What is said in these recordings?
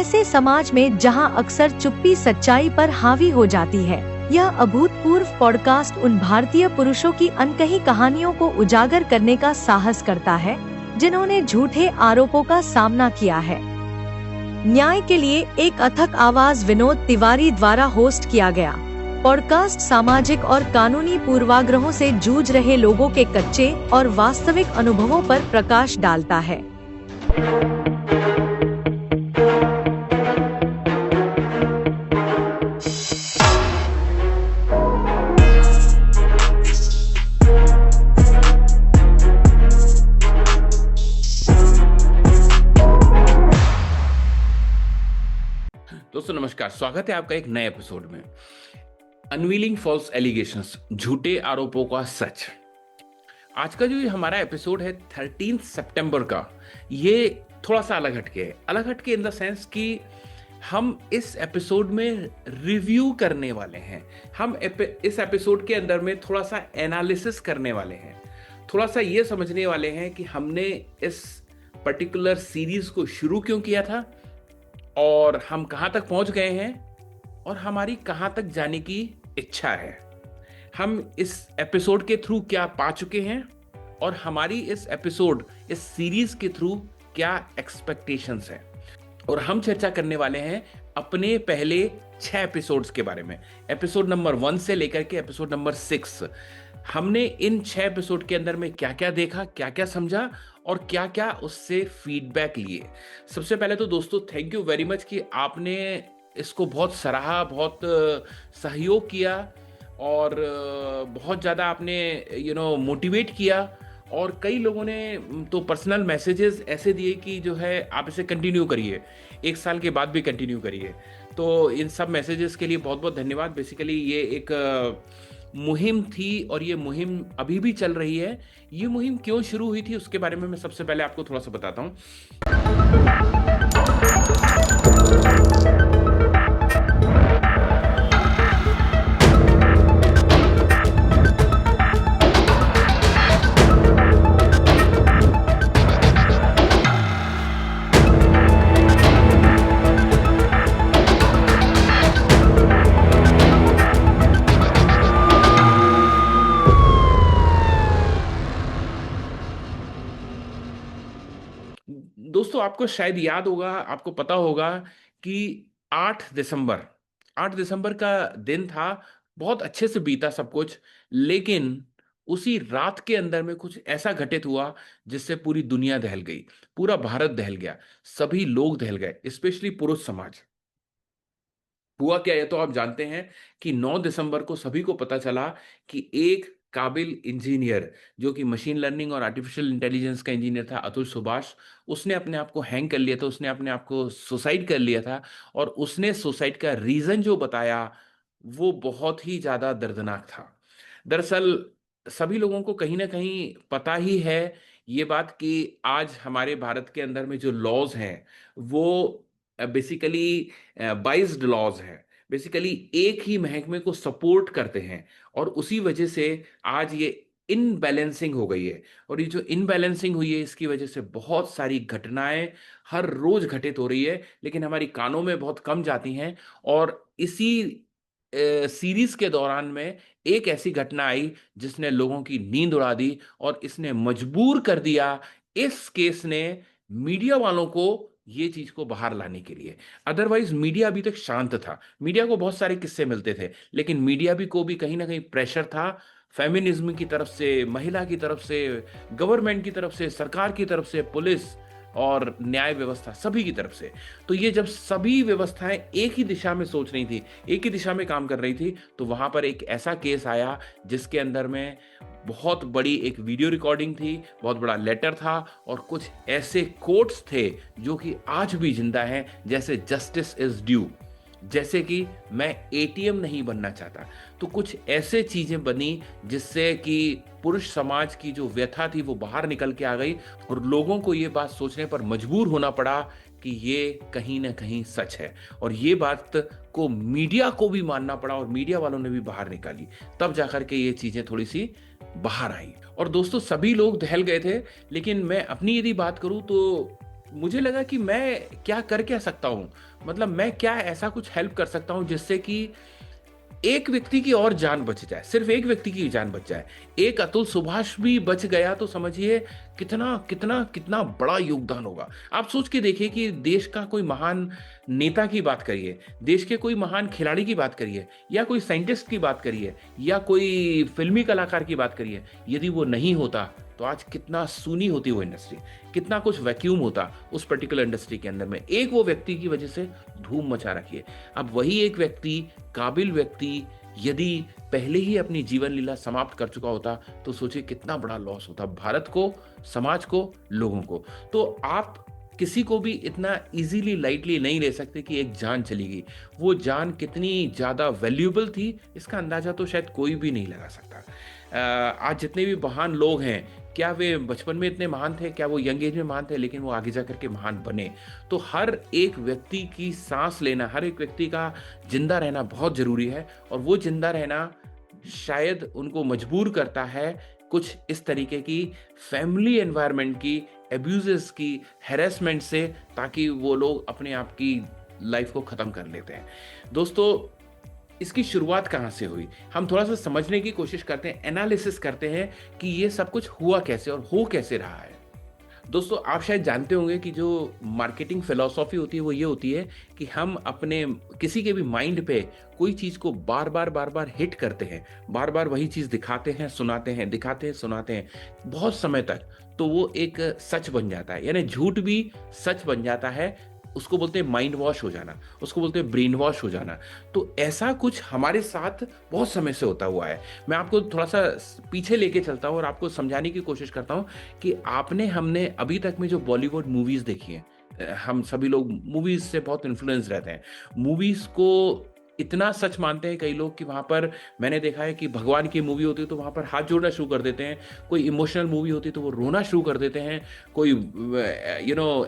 ऐसे समाज में जहां अक्सर चुप्पी सच्चाई पर हावी हो जाती है, यह अभूतपूर्व पॉडकास्ट उन भारतीय पुरुषों की अनकही कहानियों को उजागर करने का साहस करता है जिन्होंने झूठे आरोपों का सामना किया है। न्याय के लिए एक अथक आवाज विनोद तिवारी द्वारा होस्ट किया गया पॉडकास्ट सामाजिक और कानूनी पूर्वाग्रहों से जूझ रहे लोगों के कच्चे और वास्तविक अनुभवों पर प्रकाश डालता है। दोस्तों नमस्कार, स्वागत है आपका एक नए एपिसोड में। अनवीलिंग फॉल्स एलिगेशंस, झूठे आरोपों का सच। आज का जो ये हमारा एपिसोड है 13 सितंबर का, ये थोड़ा सा अलग हटके है। अलग हटके इन द सेंस कि हम इस एपिसोड में रिव्यू करने वाले हैं। हम इस एपिसोड के अंदर में थोड़ा सा एनालिसिस करने वाले हैं, थोड़ा सा ये समझने वाले हैं कि हमने इस पर्टिकुलर सीरीज को शुरू क्यों किया था और हम कहां तक पहुंच गए हैं और हमारी कहां तक जाने की इच्छा है। हम इस एपिसोड के थ्रू क्या पा चुके हैं और हमारी इस सीरीज के थ्रू क्या एक्सपेक्टेशंस हैं। और हम चर्चा करने वाले हैं अपने पहले 6 एपिसोड्स के बारे में। एपिसोड नंबर 1 से लेकर के एपिसोड नंबर 6, हमने इन 6 एपिसोड के अंदर में क्या क्या देखा, क्या क्या समझा और क्या क्या उससे फीडबैक लिए। सबसे पहले तो दोस्तों थैंक यू वेरी मच कि आपने इसको बहुत सराहा, बहुत सहयोग किया और बहुत ज़्यादा आपने मोटिवेट किया। और कई लोगों ने तो पर्सनल मैसेजेस ऐसे दिए कि जो है आप इसे कंटिन्यू करिए, 1 साल के बाद भी कंटिन्यू करिए। तो इन सब मैसेजेस के लिए बहुत बहुत धन्यवाद। बेसिकली ये एक मुहिम थी और ये मुहिम अभी भी चल रही है। ये मुहिम क्यों शुरू हुई थी उसके बारे में मैं सबसे पहले आपको थोड़ा सा बताता हूँ। दोस्तों आपको शायद याद होगा, आपको पता होगा कि 8 दिसंबर का दिन था। बहुत अच्छे से बीता सब कुछ, लेकिन उसी रात के अंदर में कुछ ऐसा घटित हुआ जिससे पूरी दुनिया दहल गई, पूरा भारत दहल गया, सभी लोग दहल गए, स्पेशली पुरुष समाज। हुआ क्या, ये तो आप जानते हैं कि 9 दिसंबर को सभी को पता चला कि एक काबिल इंजीनियर जो कि मशीन लर्निंग और आर्टिफिशियल इंटेलिजेंस का इंजीनियर था, अतुल सुभाष, उसने अपने आप को हैंग कर लिया था, उसने अपने आप को सुसाइड कर लिया था। और उसने सुसाइड का रीजन जो बताया वो बहुत ही ज्यादा दर्दनाक था। दरअसल सभी लोगों को कहीं ना कहीं पता ही है ये बात कि आज हमारे भारत के अंदर में जो लॉज हैं वो बेसिकली बाइज्ड लॉज हैं। बेसिकली एक ही महकमे को सपोर्ट करते हैं और उसी वजह से आज ये इनबैलेंसिंग हो गई है। और ये जो इनबैलेंसिंग हुई है इसकी वजह से बहुत सारी घटनाएं हर रोज घटित हो रही है, लेकिन हमारी कानों में बहुत कम जाती हैं। और इसी सीरीज के दौरान में एक ऐसी घटना आई जिसने लोगों की नींद उड़ा दी और इसने मजबूर कर दिया, इस केस ने मीडिया वालों को ये चीज को बाहर लाने के लिए। अदरवाइज मीडिया अभी तक शांत था, मीडिया को बहुत सारे किस्से मिलते थे, लेकिन मीडिया भी को भी कहीं ना कहीं प्रेशर था, फेमिनिज्म की तरफ से, महिला की तरफ से, गवर्नमेंट की तरफ से, सरकार की तरफ से, पुलिस और न्याय व्यवस्था, सभी की तरफ से। तो ये जब सभी व्यवस्थाएं एक ही दिशा में सोच रही थी, एक ही दिशा में काम कर रही थी, तो वहां पर एक ऐसा केस आया जिसके अंदर में बहुत बड़ी एक वीडियो रिकॉर्डिंग थी, बहुत बड़ा लेटर था और कुछ ऐसे कोट्स थे जो कि आज भी जिंदा हैं, जैसे जस्टिस इज ड्यू, जैसे कि मैं एटीएम नहीं बनना चाहता। तो कुछ ऐसे चीजें बनी जिससे कि पुरुष समाज की जो व्यथा थी वो बाहर निकल के आ गई और लोगों को ये बात सोचने पर मजबूर होना पड़ा कि ये कहीं ना कहीं सच है। और ये बात को मीडिया को भी मानना पड़ा और मीडिया वालों ने भी बाहर निकाली, तब जाकर के ये चीजें थोड़ी सी बाहर आई। और दोस्तों सभी लोग दहल गए थे, लेकिन मैं अपनी यदि बात करूं तो मुझे लगा कि मैं क्या सकता हूँ, मतलब मैं क्या ऐसा कुछ हेल्प कर सकता हूँ जिससे कि एक व्यक्ति की और जान बच जाए, सिर्फ एक व्यक्ति की जान बच जाए। एक अतुल सुभाष भी बच गया तो समझिए कितना कितना कितना बड़ा योगदान होगा। आप सोच के देखिए कि देश का कोई महान नेता की बात करिए, देश के कोई महान खिलाड़ी की बात करिए, या कोई साइंटिस्ट की बात करिए, या कोई फिल्मी कलाकार की बात करिए, यदि वो नहीं होता तो आज कितना सूनी होती वो इंडस्ट्री, कितना कुछ वैक्यूम होता उस पर्टिकुलर इंडस्ट्री के अंदर में। एक वो व्यक्ति की वजह से धूम मचा रखी है। अब वही एक व्यक्ति, काबिल व्यक्ति, यदि पहले ही अपनी जीवन लीला समाप्त कर चुका होता तो सोचिए कितना बड़ा लॉस होता भारत को, समाज को, लोगों को। तो आप किसी को भी इतना इजीली लाइटली नहीं ले सकते कि एक जान चली गई। वो जान कितनी ज्यादा वैल्यूएबल थी इसका अंदाजा तो शायद कोई भी नहीं लगा सकता। आज जितने भी महान लोग हैं, क्या वे बचपन में इतने महान थे, क्या वो यंग एज में महान थे, लेकिन वो आगे जाकर के महान बने। तो हर एक व्यक्ति की सांस लेना, हर एक व्यक्ति का जिंदा रहना बहुत जरूरी है। और वो जिंदा रहना शायद उनको मजबूर करता है कुछ इस तरीके की फैमिली एनवायरनमेंट की, एब्यूजेस की, हैरेसमेंट से, ताकि वो लोग अपने आप की लाइफ को खत्म कर लेते हैं। दोस्तों, इसकी शुरुआत कहाँ से हुई, हम थोड़ा सा समझने की कोशिश करते हैं, एनालिसिस करते हैं कि ये सब कुछ हुआ कैसे और हो कैसे रहा है। दोस्तों, आप शायद जानते होंगे कि जो मार्केटिंग फिलॉसफी होती है वो ये होती है कि हम अपने किसी के भी माइंड पे कोई चीज को बार बार हिट करते हैं, बार बार वही चीज दिखाते हैं, सुनाते हैं, दिखाते हैं, सुनाते हैं बहुत समय तक, तो वो एक सच बन जाता है। यानी झूठ भी सच बन जाता है। उसको बोलते हैं माइंड वॉश हो जाना, उसको बोलते हैं ब्रेन वॉश हो जाना। तो ऐसा कुछ हमारे साथ बहुत समय से होता हुआ है। मैं आपको थोड़ा सा पीछे लेके चलता हूँ और आपको समझाने की कोशिश करता हूँ कि हमने अभी तक में जो बॉलीवुड मूवीज देखी हैं, हम सभी लोग मूवीज से बहुत इन्फ्लुएंस रहते हैं। मूवीज को इतना सच मानते हैं कई लोग कि वहां पर मैंने देखा है कि भगवान की मूवी होती है तो वहां पर हाथ जोड़ना शुरू कर देते हैं, कोई इमोशनल मूवी होती है तो वो रोना शुरू कर देते हैं, कोई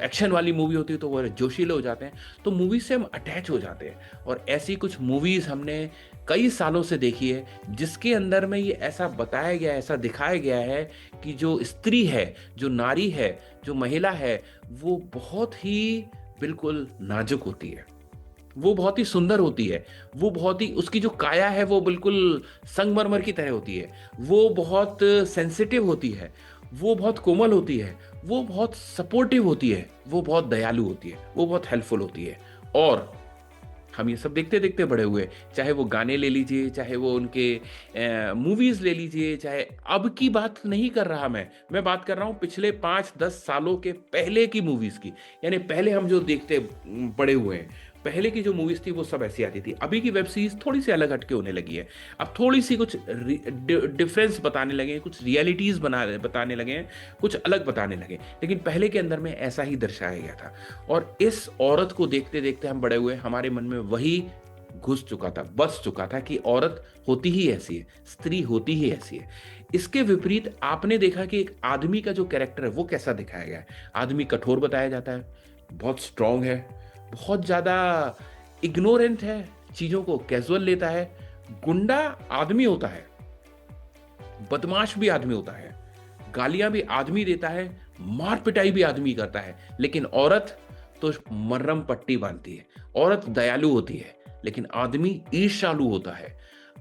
एक्शन वाली मूवी होती है तो वो जोशीले हो जाते हैं। तो मूवीज से हम अटैच हो जाते हैं। और ऐसी कुछ मूवीज हमने कई सालों से देखी है जिसके अंदर में ये ऐसा बताया गया है, ऐसा दिखाया गया है कि जो स्त्री है, जो नारी है, जो महिला है, वो बहुत ही बिल्कुल नाजुक होती है, वो बहुत ही सुंदर होती है, वो बहुत ही, उसकी जो काया है वो बिल्कुल संगमरमर की तरह होती है, वो बहुत सेंसिटिव होती है, वो बहुत कोमल होती है, वो बहुत सपोर्टिव होती है, वो बहुत दयालु होती है, वो बहुत हेल्पफुल होती है। और हम ये सब देखते देखते बड़े हुए, चाहे वो गाने ले लीजिए, चाहे वो उनके मूवीज ले लीजिए, चाहे अब की बात नहीं कर रहा मैं बात कर रहा हूँ पिछले 5-10 सालों के पहले की मूवीज की। यानी पहले हम जो देखते बड़े हुए हैं, पहले की जो मूवीज थी वो सब ऐसी आती थी। अभी की वेब सीरीज थोड़ी सी अलग हटके होने लगी है, अब थोड़ी सी कुछ डिफरेंस बताने लगे, कुछ रियलिटीज बताने लगे हैं, कुछ अलग बताने लगे। लेकिन पहले के अंदर में ऐसा ही दर्शाया गया था। और इस औरत को देखते देखते हम बड़े हुए, हमारे मन में वही घुस चुका था, बस चुका था कि औरत होती ही ऐसी है, स्त्री होती ही ऐसी है। इसके विपरीत आपने देखा कि एक आदमी का जो कैरेक्टर है वो कैसा दिखाया गया है। आदमी कठोर बताया जाता है, बहुत स्ट्रांग है, बहुत ज्यादा इग्नोरेंट है, चीजों को कैजुअल लेता है, गुंडा आदमी होता है, बदमाश भी आदमी होता है, गालियां भी आदमी देता है, मार पिटाई भी आदमी करता है। लेकिन औरत तो मर्रम पट्टी बांधती है, औरत दयालु होती है, लेकिन आदमी ईर्ष्यालु होता है,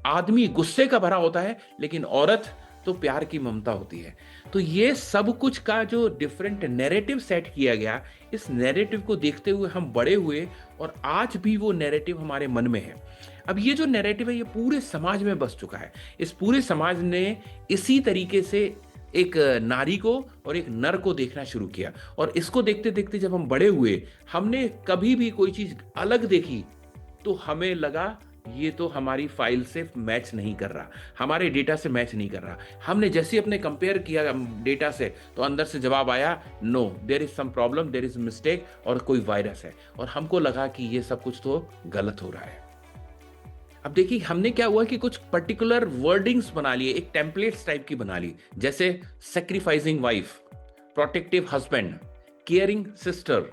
आदमी गुस्से का भरा होता है, लेकिन औरत तो प्यार की ममता होती है। तो ये सब कुछ का जो डिफरेंट नैरेटिव सेट किया गया, इस नैरेटिव को देखते हुए हम बड़े हुए और आज भी वो नैरेटिव हमारे मन में है। अब ये जो नैरेटिव है ये पूरे समाज में बस चुका है। इस पूरे समाज ने इसी तरीके से एक नारी को और एक नर को देखना शुरू किया। और इसको देखते देखते जब हम बड़े हुए, हमने कभी भी कोई चीज अलग देखी तो हमें लगा ये तो हमारी फाइल से मैच नहीं कर रहा, हमारे डेटा से मैच नहीं कर रहा। हमने जैसे अपने कंपेयर किया डेटा से तो अंदर से जवाब आया, no, there is some problem, there is mistake, और कोई वायरस है। और हमको लगा कि ये सब कुछ तो गलत हो रहा है। अब देखिए हमने क्या हुआ कि कुछ पर्टिकुलर वर्डिंग्स बना लिए, एक टेम्पलेट्स टाइप की बना ली, जैसे sacrificing wife, protective husband, caring sister,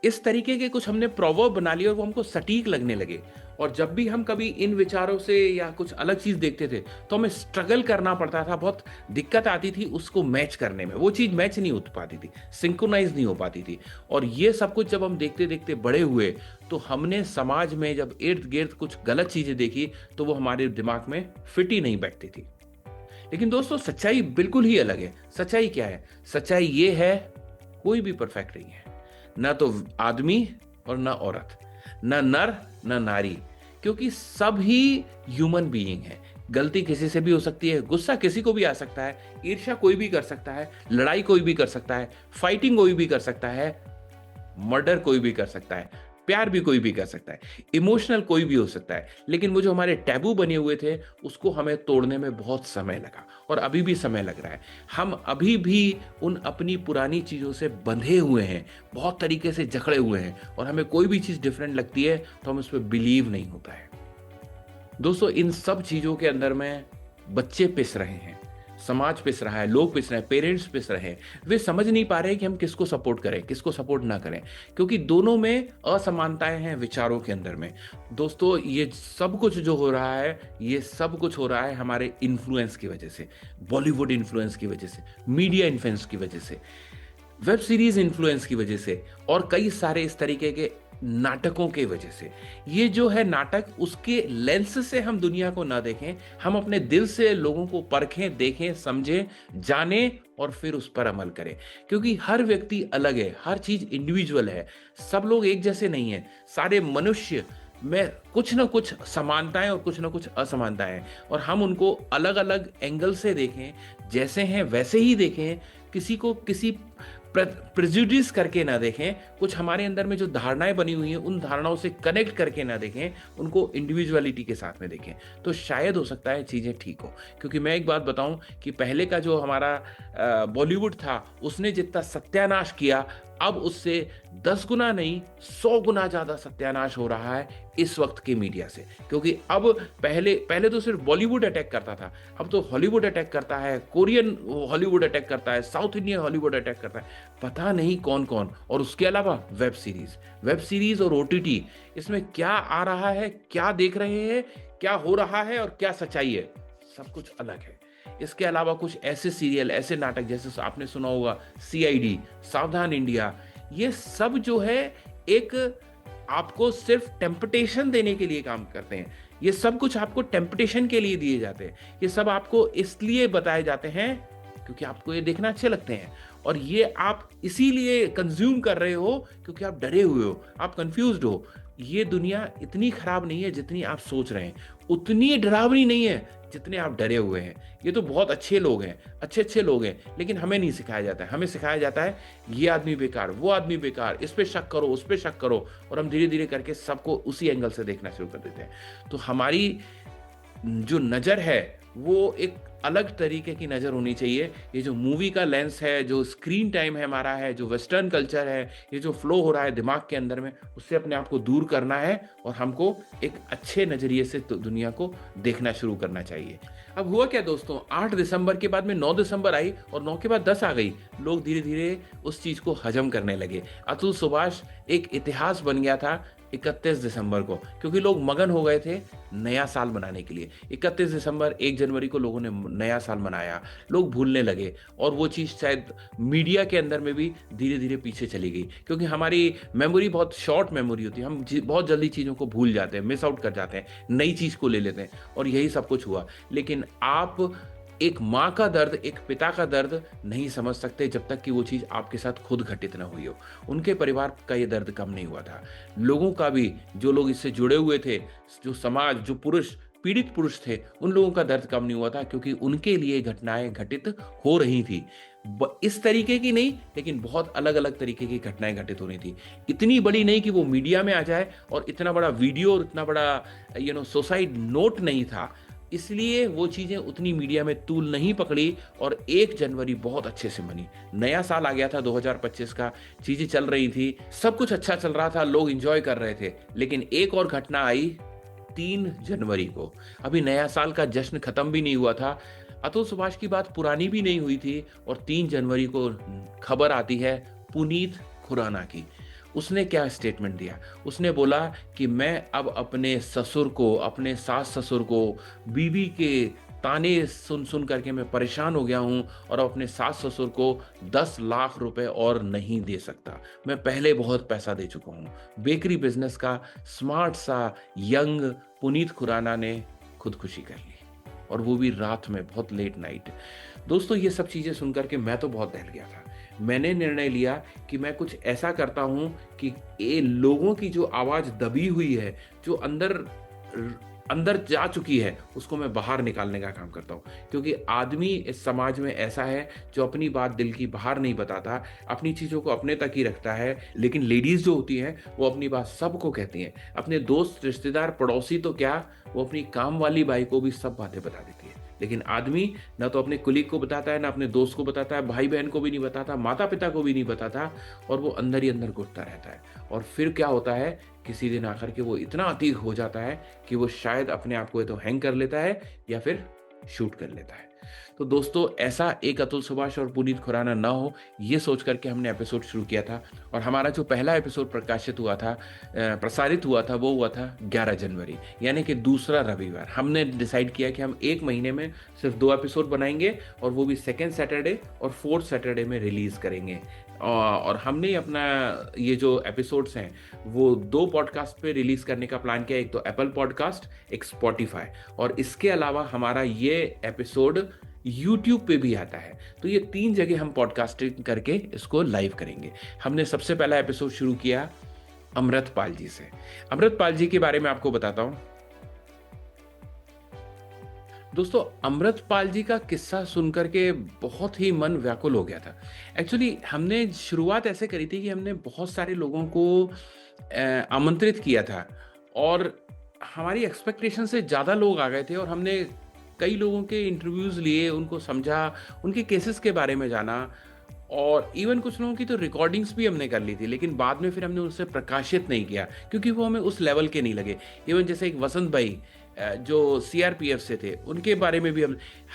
इस तरीके के कुछ हमने प्रोवर्ब बना लिए और वो हमको सटीक लगने लगे। और जब भी हम कभी इन विचारों से या कुछ अलग चीज देखते थे तो हमें स्ट्रगल करना पड़ता था, बहुत दिक्कत आती थी उसको मैच करने में, वो चीज मैच नहीं हो पाती थी, सिंक्रोनाइज नहीं हो पाती थी। और ये सब कुछ जब हम देखते देखते बड़े हुए तो हमने समाज में जब इर्द गिर्द कुछ गलत चीजें देखी तो वो हमारे दिमाग में फिट ही नहीं बैठती थी। लेकिन दोस्तों सच्चाई बिल्कुल ही अलग है। सच्चाई क्या है? सच्चाई ये है, कोई भी परफेक्ट नहीं है, ना तो आदमी और ना औरत, ना नर ना नारी, क्योंकि सब ही ह्यूमन बीइंग है। गलती किसी से भी हो सकती है, गुस्सा किसी को भी आ सकता है, ईर्ष्या कोई भी कर सकता है, लड़ाई कोई भी कर सकता है, फाइटिंग कोई भी कर सकता है, मर्डर कोई भी कर सकता है, प्यार भी कोई भी कर सकता है, इमोशनल कोई भी हो सकता है। लेकिन वो जो हमारे टैबू बने हुए थे उसको हमें तोड़ने में बहुत समय लगा और अभी भी समय लग रहा है। हम अभी भी उन अपनी पुरानी चीजों से बंधे हुए हैं, बहुत तरीके से जकड़े हुए हैं, और हमें कोई भी चीज डिफरेंट लगती है तो हम उस पर बिलीव नहीं होता है। दोस्तों इन सब चीजों के अंदर में बच्चे पिस रहे हैं, समाज पिस रहा है, लोग पिस रहे हैं, पेरेंट्स पिस रहे हैं। वे समझ नहीं पा रहे कि हम किसको सपोर्ट करें, किसको सपोर्ट ना करें, क्योंकि दोनों में असमानताएं हैं विचारों के अंदर में। दोस्तों ये सब कुछ जो हो रहा है, ये सब कुछ हो रहा है हमारे इन्फ्लुएंस की वजह से, बॉलीवुड इन्फ्लुएंस की वजह से, मीडिया इन्फ्लुएंस की वजह से, वेब सीरीज इन्फ्लुएंस की वजह से, और कई सारे इस तरीके के नाटकों के वजह से। ये जो है नाटक, उसके लेंस से हम दुनिया को ना देखें, हम अपने दिल से लोगों को परखें, देखें, समझें, जानें और फिर उस पर अमल करें। क्योंकि हर व्यक्ति अलग है, हर चीज इंडिविजुअल है, सब लोग एक जैसे नहीं है। सारे मनुष्य में कुछ ना कुछ समानताएं और कुछ ना कुछ असमानताएं हैं, और हम उनको अलग अलग एंगल से देखें, जैसे हैं वैसे ही देखें, किसी को किसी प्रेजुडिस करके ना देखें, कुछ हमारे अंदर में जो धारणाएं बनी हुई हैं उन धारणाओं से कनेक्ट करके ना देखें, उनको इंडिविजुअलिटी के साथ में देखें, तो शायद हो सकता है चीजें ठीक हो। क्योंकि मैं एक बात बताऊं कि पहले का जो हमारा बॉलीवुड था उसने जितना सत्यानाश किया, अब उससे 10 गुना नहीं 100 गुना ज्यादा सत्यानाश हो रहा है इस वक्त के मीडिया से। क्योंकि अब पहले तो सिर्फ बॉलीवुड अटैक करता था, अब तो हॉलीवुड अटैक करता है, कोरियन हॉलीवुड अटैक करता है, साउथ इंडियन हॉलीवुड अटैक करता है, पता नहीं कौन कौन। और उसके अलावा वेब सीरीज और ओटीटी, इसमें क्या आ रहा है, क्या देख रहे हैं, क्या हो रहा है और क्या सच्चाई है, सब कुछ अलग है। इसके अलावा कुछ ऐसे सीरियल, ऐसे नाटक, जैसे आपने सुना होगा सीआईडी, सावधान इंडिया, ये सब जो है एक आपको सिर्फ टेम्पटेशन देने के लिए काम करते हैं। ये सब कुछ आपको टेम्पटेशन के लिए दिए जाते हैं, ये सब आपको इसलिए बताए जाते हैं क्योंकि आपको ये देखना अच्छे लगते हैं, और ये आप इसीलिए कंज्यूम कर रहे हो क्योंकि आप डरे हुए हो, आप कंफ्यूज्ड हो। ये दुनिया इतनी खराब नहीं है जितनी आप सोच रहे हैं, उतनी डरावनी नहीं है जितने आप डरे हुए हैं। ये तो बहुत अच्छे लोग हैं, अच्छे लोग हैं, लेकिन हमें नहीं सिखाया जाता है। हमें सिखाया जाता है ये आदमी बेकार, वो आदमी बेकार, इस पे शक करो, उस पे शक करो, और हम धीरे धीरे करके सबको उसी एंगल से देखना शुरू कर देते हैं। तो हमारी जो नजर है वो एक अलग तरीके की नजर होनी चाहिए। ये जो मूवी का लेंस है, जो स्क्रीन टाइम है हमारा है, जो वेस्टर्न कल्चर है, ये जो फ्लो हो रहा है दिमाग के अंदर में, उससे अपने आप को दूर करना है और हमको एक अच्छे नजरिए से तो दुनिया को देखना शुरू करना चाहिए। अब हुआ क्या दोस्तों, 8 दिसंबर के बाद में 9 दिसंबर आई और 9 के बाद 10 आ गई। लोग धीरे धीरे उस चीज को हजम करने लगे। अतुल सुभाष एक इतिहास बन गया था 31 दिसंबर को, क्योंकि लोग मगन हो गए थे नया साल मनाने के लिए। 31 दिसंबर, 1 जनवरी को लोगों ने नया साल मनाया, लोग भूलने लगे, और वो चीज़ शायद मीडिया के अंदर में भी धीरे धीरे पीछे चली गई, क्योंकि हमारी मेमोरी बहुत शॉर्ट मेमोरी होती है, हम बहुत जल्दी चीज़ों को भूल जाते हैं, मिस आउट कर जाते हैं, नई चीज़ को ले लेते हैं, और यही सब कुछ हुआ। लेकिन आप एक माँ का दर्द, एक पिता का दर्द नहीं समझ सकते जब तक कि वो चीज़ आपके साथ खुद घटित ना हुई हो। उनके परिवार का ये दर्द कम नहीं हुआ था, लोगों का भी, जो लोग इससे जुड़े हुए थे, जो समाज, जो पुरुष, पीड़ित पुरुष थे, उन लोगों का दर्द कम नहीं हुआ था, क्योंकि उनके लिए घटनाएं घटित हो रही थी। इस तरीके की नहीं, लेकिन बहुत अलग अलग तरीके की घटनाएं घटित हो रही थी। इतनी बड़ी नहीं कि वो मीडिया में आ जाए, और इतना बड़ा वीडियो और इतना बड़ा सुसाइड नोट नहीं था, इसलिए वो चीजें उतनी मीडिया में तूल नहीं पकड़ी, और 1 जनवरी बहुत अच्छे से मनी। नया साल आ गया था 2025 का, चीजें चल रही थी, सब कुछ अच्छा चल रहा था, लोग एंजॉय कर रहे थे। लेकिन एक और घटना आई 3 जनवरी को। अभी नया साल का जश्न खत्म भी नहीं हुआ था, अतुल सुभाष की बात पुरानी भी नहीं हुई थी, और 3 जनवरी को खबर आती है पुनीत खुराना की। उसने क्या स्टेटमेंट दिया, उसने बोला कि मैं अब अपने ससुर को, अपने सास ससुर को, बीवी के ताने सुन सुन करके मैं परेशान हो गया हूं और अपने सास ससुर को 10 लाख रुपए और नहीं दे सकता। मैं पहले बहुत पैसा दे चुका हूं। बेकरी बिजनेस का स्मार्ट सा यंग पुनीत खुराना ने खुदकुशी कर ली, और वो भी रात में, बहुत लेट नाइट। दोस्तों, ये सब चीजें सुनकर के मैं तो बहुत दहल गया था। मैंने निर्णय लिया कि मैं कुछ ऐसा करता हूं कि ये लोगों की जो आवाज दबी हुई है, जो अंदर अंदर जा चुकी है, उसको मैं बाहर निकालने का काम करता हूँ। क्योंकि आदमी इस समाज में ऐसा है जो अपनी बात दिल की बाहर नहीं बताता, अपनी चीज़ों को अपने तक ही रखता है। लेकिन लेडीज़ जो होती हैं वो अपनी बात सबको कहती हैं, अपने दोस्त, रिश्तेदार, पड़ोसी तो क्या, वो अपनी काम वाली बाई को भी सब बातें बता देती है। लेकिन आदमी ना तो अपने कुलीग को बताता है, ना अपने दोस्त को बताता है, भाई बहन को भी नहीं बताता, माता पिता को भी नहीं बताता, और वो अंदर ही अंदर घुटता रहता है। और फिर क्या होता है, किसी दिन आकर के वो इतना अतीत हो जाता है कि वो शायद अपने आप को तो हैंग कर लेता है या फिर शूट कर लेता है। तो दोस्तों, ऐसा एक अतुल सुभाष और पुनीत खुराना ना हो, ये सोच करके हमने एपिसोड शुरू किया था। और हमारा जो पहला एपिसोड प्रकाशित हुआ था, प्रसारित हुआ था, वो हुआ था 11 जनवरी, यानी कि दूसरा रविवार। हमने डिसाइड किया कि हम एक महीने में सिर्फ 2 एपिसोड बनाएंगे, और वो भी सेकेंड सैटरडे और फोर्थ सैटरडे में रिलीज करेंगे। और हमने अपना ये जो एपिसोड्स हैं वो 2 पॉडकास्ट पे रिलीज करने का प्लान किया, एक तो एप्पल पॉडकास्ट, एक स्पॉटिफाई, और इसके अलावा हमारा ये एपिसोड यूट्यूब पे भी आता है। तो ये 3 जगह हम पॉडकास्टिंग करके इसको लाइव करेंगे। हमने सबसे पहला एपिसोड शुरू किया अमृतपाल जी से। अमृतपाल जी के बारे में आपको बताता हूं। दोस्तों, अमृतपाल जी का किस्सा सुनकर के बहुत ही मन व्याकुल हो गया था। एक्चुअली हमने शुरुआत ऐसे करी थी कि हमने बहुत सारे लोगों को आमंत्रित किया था, और हमारी एक्सपेक्टेशन से ज़्यादा लोग आ गए थे, और हमने कई लोगों के इंटरव्यूज़ लिए, उनको समझा, उनके केसेस के बारे में जाना, और इवन कुछ लोगों की तो रिकॉर्डिंग्स भी हमने कर ली थी। लेकिन बाद में फिर हमने उसे प्रकाशित नहीं किया, क्योंकि वो हमें उस लेवल के नहीं लगे। इवन जैसे एक वसंत भाई जो सीआरपीएफ से थे, उनके बारे में भी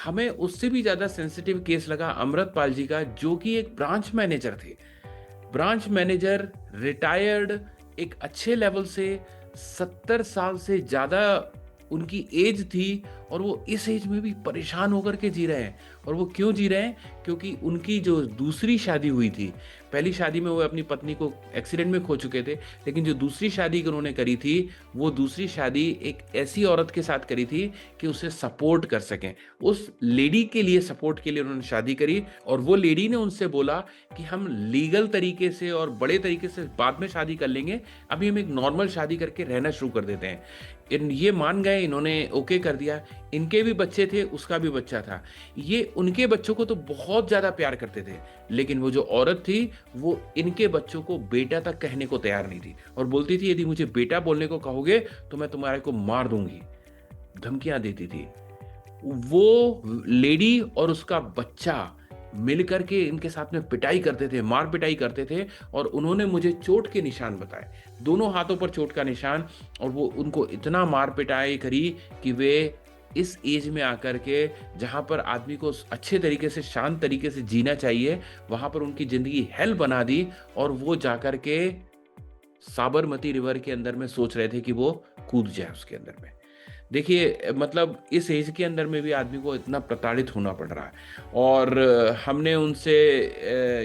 हमें उससे भी ज़्यादा सेंसिटिव केस लगा अमृतपाल जी का, जो कि एक ब्रांच मैनेजर थे। ब्रांच मैनेजर, रिटायर्ड, एक अच्छे लेवल से, 70 साल से ज़्यादा उनकी एज थी, और वो इस एज में भी परेशान होकर के जी रहे हैं। और वो क्यों जी रहे हैं? क्योंकि उनकी जो दूसरी शादी हुई थी, पहली शादी में वो अपनी पत्नी को एक्सीडेंट में खो चुके थे, लेकिन जो दूसरी शादी उन्होंने करी थी, वो दूसरी शादी एक ऐसी औरत के साथ करी थी कि उसे सपोर्ट कर सकें। उस लेडी के लिए, सपोर्ट के लिए उन्होंने शादी करी, और वो लेडी ने उनसे बोला कि हम लीगल तरीके से और बड़े तरीके से बाद में शादी कर लेंगे, अभी हम एक नॉर्मल शादी करके रहना शुरू कर देते हैं। ये मान गए, इन्होंने ओके कर दिया। इनके भी बच्चे थे, उसका भी बच्चा था। ये उनके बच्चों को तो बहुत ज्यादा प्यार करते थे, लेकिन वो जो औरत थी वो इनके बच्चों को बेटा तक कहने को तैयार नहीं थी, और बोलती थी यदि मुझे बेटा बोलने को कहोगे तो मैं तुम्हारे को मार दूंगी, धमकियां देती थी। वो लेडी और उसका बच्चा मिलकर के इनके साथ में पिटाई करते थे, मार पिटाई करते थे, और उन्होंने मुझे चोट के निशान बताए, दोनों हाथों पर चोट का निशान। और वो उनको इतना मार पिटाई करी कि वे इस एज में आकर के, जहां पर आदमी को अच्छे तरीके से, शांत तरीके से जीना चाहिए, वहां पर उनकी जिंदगी हेल बना दी, और वो जाकर के साबरमती रिवर के अंदर में सोच रहे थे कि वो कूद जाए उसके अंदर में। देखिए, मतलब इस एज के अंदर में भी आदमी को इतना प्रताड़ित होना पड़ रहा है। और हमने उनसे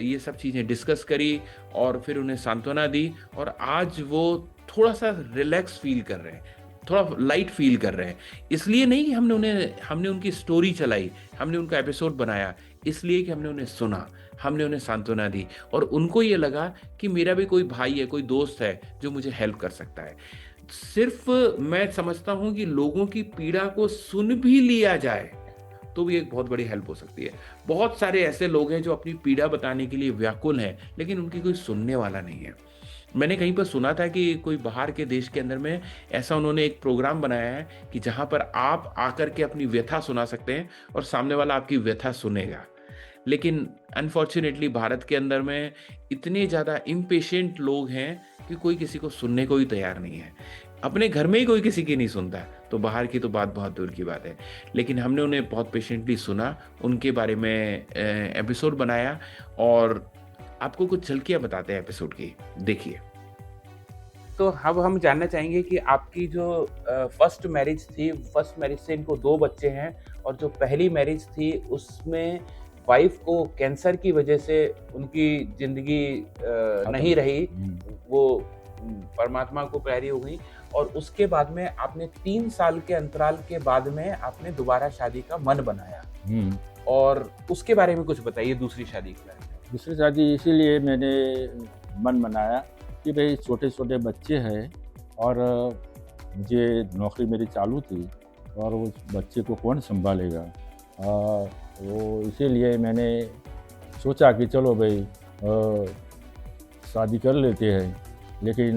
ये सब चीज़ें डिस्कस करी, और फिर उन्हें सांत्वना दी, और आज वो थोड़ा सा रिलैक्स फील कर रहे हैं, थोड़ा लाइट फील कर रहे हैं। इसलिए नहीं कि हमने उनकी स्टोरी चलाई, हमने उनका एपिसोड बनाया, इसलिए कि हमने उन्हें सुना, हमने उन्हें सांत्वना दी, और उनको ये लगा कि मेरा भी कोई भाई है, कोई दोस्त है जो मुझे हेल्प कर सकता है। सिर्फ मैं समझता हूं कि लोगों की पीड़ा को सुन भी लिया जाए तो भी एक बहुत बड़ी हेल्प हो सकती है। बहुत सारे ऐसे लोग हैं जो अपनी पीड़ा बताने के लिए व्याकुल हैं, लेकिन उनकी कोई सुनने वाला नहीं है। मैंने कहीं पर सुना था कि कोई बाहर के देश के अंदर में ऐसा उन्होंने एक प्रोग्राम बनाया है कि जहां पर आप आकर के अपनी व्यथा सुना सकते हैं, और सामने वाला आपकी व्यथा सुनेगा। लेकिन अनफॉर्चुनेटली भारत के अंदर में इतने ज़्यादा इम्पेशेंट लोग हैं कि कोई किसी को सुनने को ही तैयार नहीं है। अपने घर में ही कोई किसी की नहीं सुनता, तो बाहर की तो बात बहुत दूर की बात है। लेकिन हमने उन्हें बहुत पेशेंटली सुना, उनके बारे में एपिसोड बनाया, और आपको कुछ झलकियाँ बताते हैं एपिसोड की, देखिए। तो अब हम जानना चाहेंगे कि आपकी जो फर्स्ट मैरिज थी, फर्स्ट मैरिज से इनको 2 बच्चे हैं और जो पहली मैरिज थी उसमें वाइफ को कैंसर की वजह से उनकी ज़िंदगी नहीं रही, वो परमात्मा को प्यारी हो गई और उसके बाद में आपने 3 साल के अंतराल के बाद में आपने दोबारा शादी का मन बनाया। और उसके बारे में कुछ बताइए, दूसरी शादी के बारे में। दूसरी शादी इसीलिए मैंने मन बनाया कि भाई छोटे छोटे बच्चे हैं और मुझे नौकरी मेरी चालू थी और उस बच्चे को कौन संभालेगा। वो इसीलिए मैंने सोचा कि चलो भाई शादी कर लेते हैं, लेकिन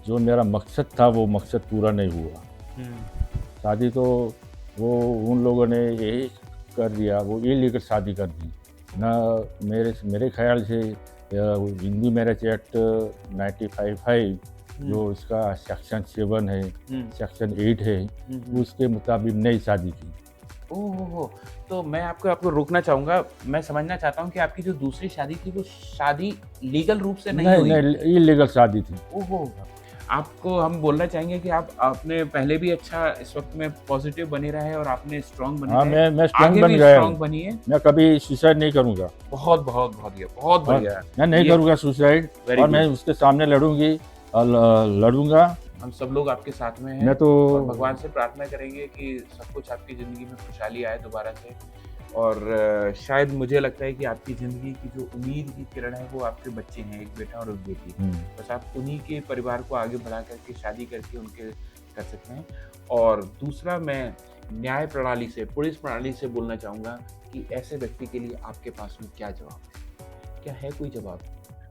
जो मेरा मकसद था वो मकसद पूरा नहीं हुआ। शादी तो वो उन लोगों ने यही कर दिया, वो ये लेकर शादी कर दी ना। मेरे ख्याल से हिंदू मैरिज एक्ट 95 जो इसका सेक्शन 7 है, सेक्शन 8 है, उसके मुताबिक नई शादी की। ओह, तो मैं आपको रोकना चाहूँगा। मैं समझना चाहता हूँ कि आपकी जो दूसरी शादी थी वो शादी लीगल रूप से नहीं हुई? नहीं, इलीगल शादी थी। ओहो, आपको हम बोलना चाहेंगे कि आपने पहले भी अच्छा इस वक्त में पॉजिटिव बने रहे और आपने स्ट्रांग बने। हाँ, रहे। मैं स्ट्रांग आगे बन भी गया। स्ट्रांग बनिए। मैं कभी सुसाइड नहीं करूँगा। बहुत बहुत बहुत बढ़िया। मैं नहीं करूँगा सुसाइड और मैं उसके सामने लड़ूंगा। हम सब लोग आपके साथ में हैं। मैं तो भगवान से प्रार्थना करेंगे कि सब कुछ आपकी ज़िंदगी में खुशहाली आए दोबारा से। और शायद मुझे लगता है कि आपकी ज़िंदगी की जो उम्मीद की किरण है वो आपके बच्चे हैं, एक बेटा और एक बेटी। बस आप उन्हीं के परिवार को आगे बढ़ा करके शादी करके उनके कर सकते हैं। और दूसरा, मैं न्याय प्रणाली से, पुलिस प्रणाली से बोलना चाहूँगा कि ऐसे व्यक्ति के लिए आपके पास में क्या जवाब है? क्या है कोई जवाब?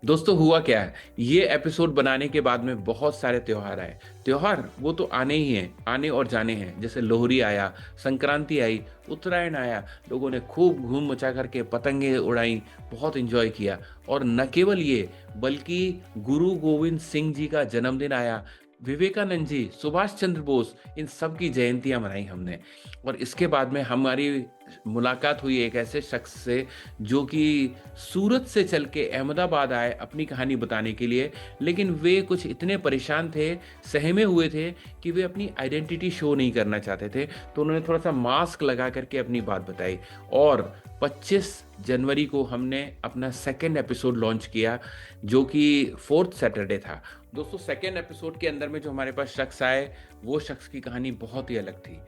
दोस्तों, हुआ क्या है, ये एपिसोड बनाने के बाद में बहुत सारे त्योहार आए। त्योहार वो तो आने ही हैं, आने और जाने हैं। जैसे लोहड़ी आया, संक्रांति आई, उत्तरायण आया, लोगों ने खूब घूम मचा करके पतंगे उड़ाई, बहुत एंजॉय किया। और न केवल ये, बल्कि गुरु गोविंद सिंह जी का जन्मदिन आया, विवेकानंद जी, सुभाष चंद्र बोस, इन सब की जयंतियां मनाई हमने। और इसके बाद में हमारी मुलाकात हुई एक ऐसे शख्स से जो कि सूरत से चल के अहमदाबाद आए अपनी कहानी बताने के लिए। लेकिन वे कुछ इतने परेशान थे, सहमे हुए थे कि वे अपनी आइडेंटिटी शो नहीं करना चाहते थे। तो उन्होंने थोड़ा सा मास्क लगा करके अपनी बात बताई। और 25 जनवरी को हमने अपना सेकेंड एपिसोड लॉन्च किया, जो कि 4th सैटरडे था। दोस्तों, सेकेंड एपिसोड के अंदर में जो हमारे पास शख्स आए, वो शख्स की कहानी बहुत ही अलग थी।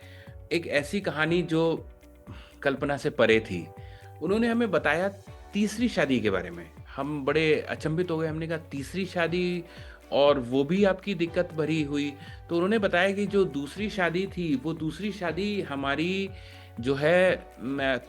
एक ऐसी कहानी जो कल्पना से परे थी। उन्होंने हमें बताया तीसरी शादी के बारे में। हम बड़े अचंभित हो गए। हमने कहा तीसरी शादी, और वो भी आपकी दिक्कत भरी हुई। तो उन्होंने बताया कि जो दूसरी शादी थी, वो दूसरी शादी हमारी जो है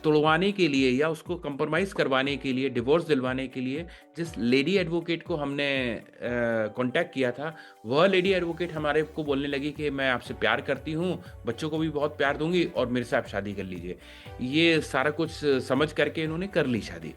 तुड़वाने के लिए या उसको कंप्रोमाइज़ करवाने के लिए, डिवोर्स दिलवाने के लिए जिस लेडी एडवोकेट को हमने कांटेक्ट किया था, वह लेडी एडवोकेट हमारे को बोलने लगी कि मैं आपसे प्यार करती हूँ, बच्चों को भी बहुत प्यार दूंगी और मेरे से आप शादी कर लीजिए। ये सारा कुछ समझ करके इन्होंने कर ली शादी।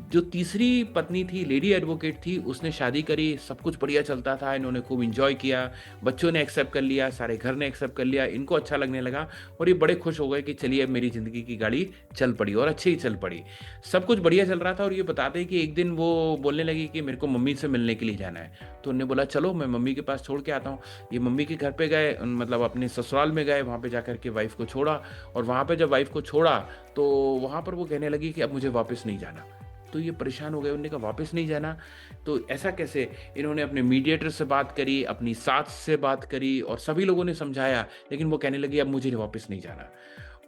जो तीसरी पत्नी थी, लेडी एडवोकेट थी, उसने शादी करी, सब कुछ बढ़िया चलता था, इन्होंने खूब इंजॉय किया, बच्चों ने एक्सेप्ट कर लिया, सारे घर ने एक्सेप्ट कर लिया, इनको अच्छा लगने लगा और ये बड़े खुश हो गए कि चलिए अब मेरी ज़िंदगी की गाड़ी चल पड़ी। और अच्छी ही चल पड़ी, सब कुछ बढ़िया चल रहा था। और ये बताते हैं कि एक दिन वो बोलने लगी कि मेरे को मम्मी से मिलने के लिए जाना है। तो उन्होंने बोला चलो मैं मम्मी के पास छोड़ के आता हूँ। ये मम्मी के घर पे गए, मतलब अपने ससुराल में गए, वहाँ पे जाकर के वाइफ को छोड़ा। और वहाँ पे जब वाइफ को छोड़ा तो वहाँ पर वो कहने लगी कि अब मुझे वापस नहीं जाना। तो ये परेशान हो गए, उन्होंने कहा वापस नहीं जाना, तो ऐसा कैसे। इन्होंने अपने मीडिएटर से बात करी, अपनी सास से बात करी और सभी लोगों ने समझाया, लेकिन वो कहने लगी अब मुझे वापस नहीं जाना।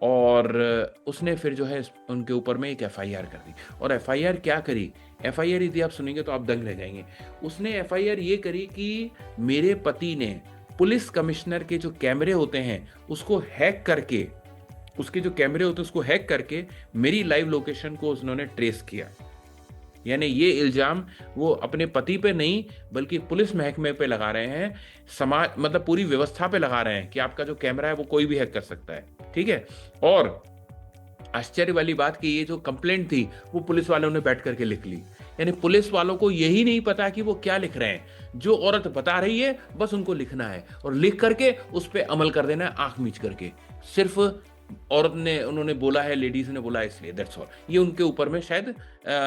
और उसने फिर जो है उनके ऊपर में एक FIR कर दी। और FIR क्या करी, FIR यदि आप सुनेंगे तो आप दंग रह जाएंगे। उसने FIR ये करी कि मेरे पति ने पुलिस कमिश्नर के जो कैमरे होते हैं उसको हैक करके, उसके जो कैमरे होते हैं उसको हैक करके मेरी लाइव लोकेशन को उन्होंने ट्रेस किया। यानी ये इल्जाम वो अपने पति पे नहीं बल्कि पुलिस महकमे पे लगा रहे हैं, समाज मतलब पूरी व्यवस्था पे लगा रहे हैं कि आपका जो कैमरा है वो कोई भी हैक कर सकता है। ठीक है। और आश्चर्य वाली बात कि ये जो कंप्लेंट थी वो पुलिस वालों ने बैठ करके लिख ली। यानी पुलिस वालों को यही नहीं पता कि वो क्या लिख रहे हैं, जो औरत बता रही है बस उनको लिखना है और लिख करके उस पर अमल कर देना है आंख मीच करके। सिर्फ औरत ने उन्होंने बोला है, लेडीज ने बोला है, इसलिए दैट्स ऑल। ये उनके ऊपर में शायद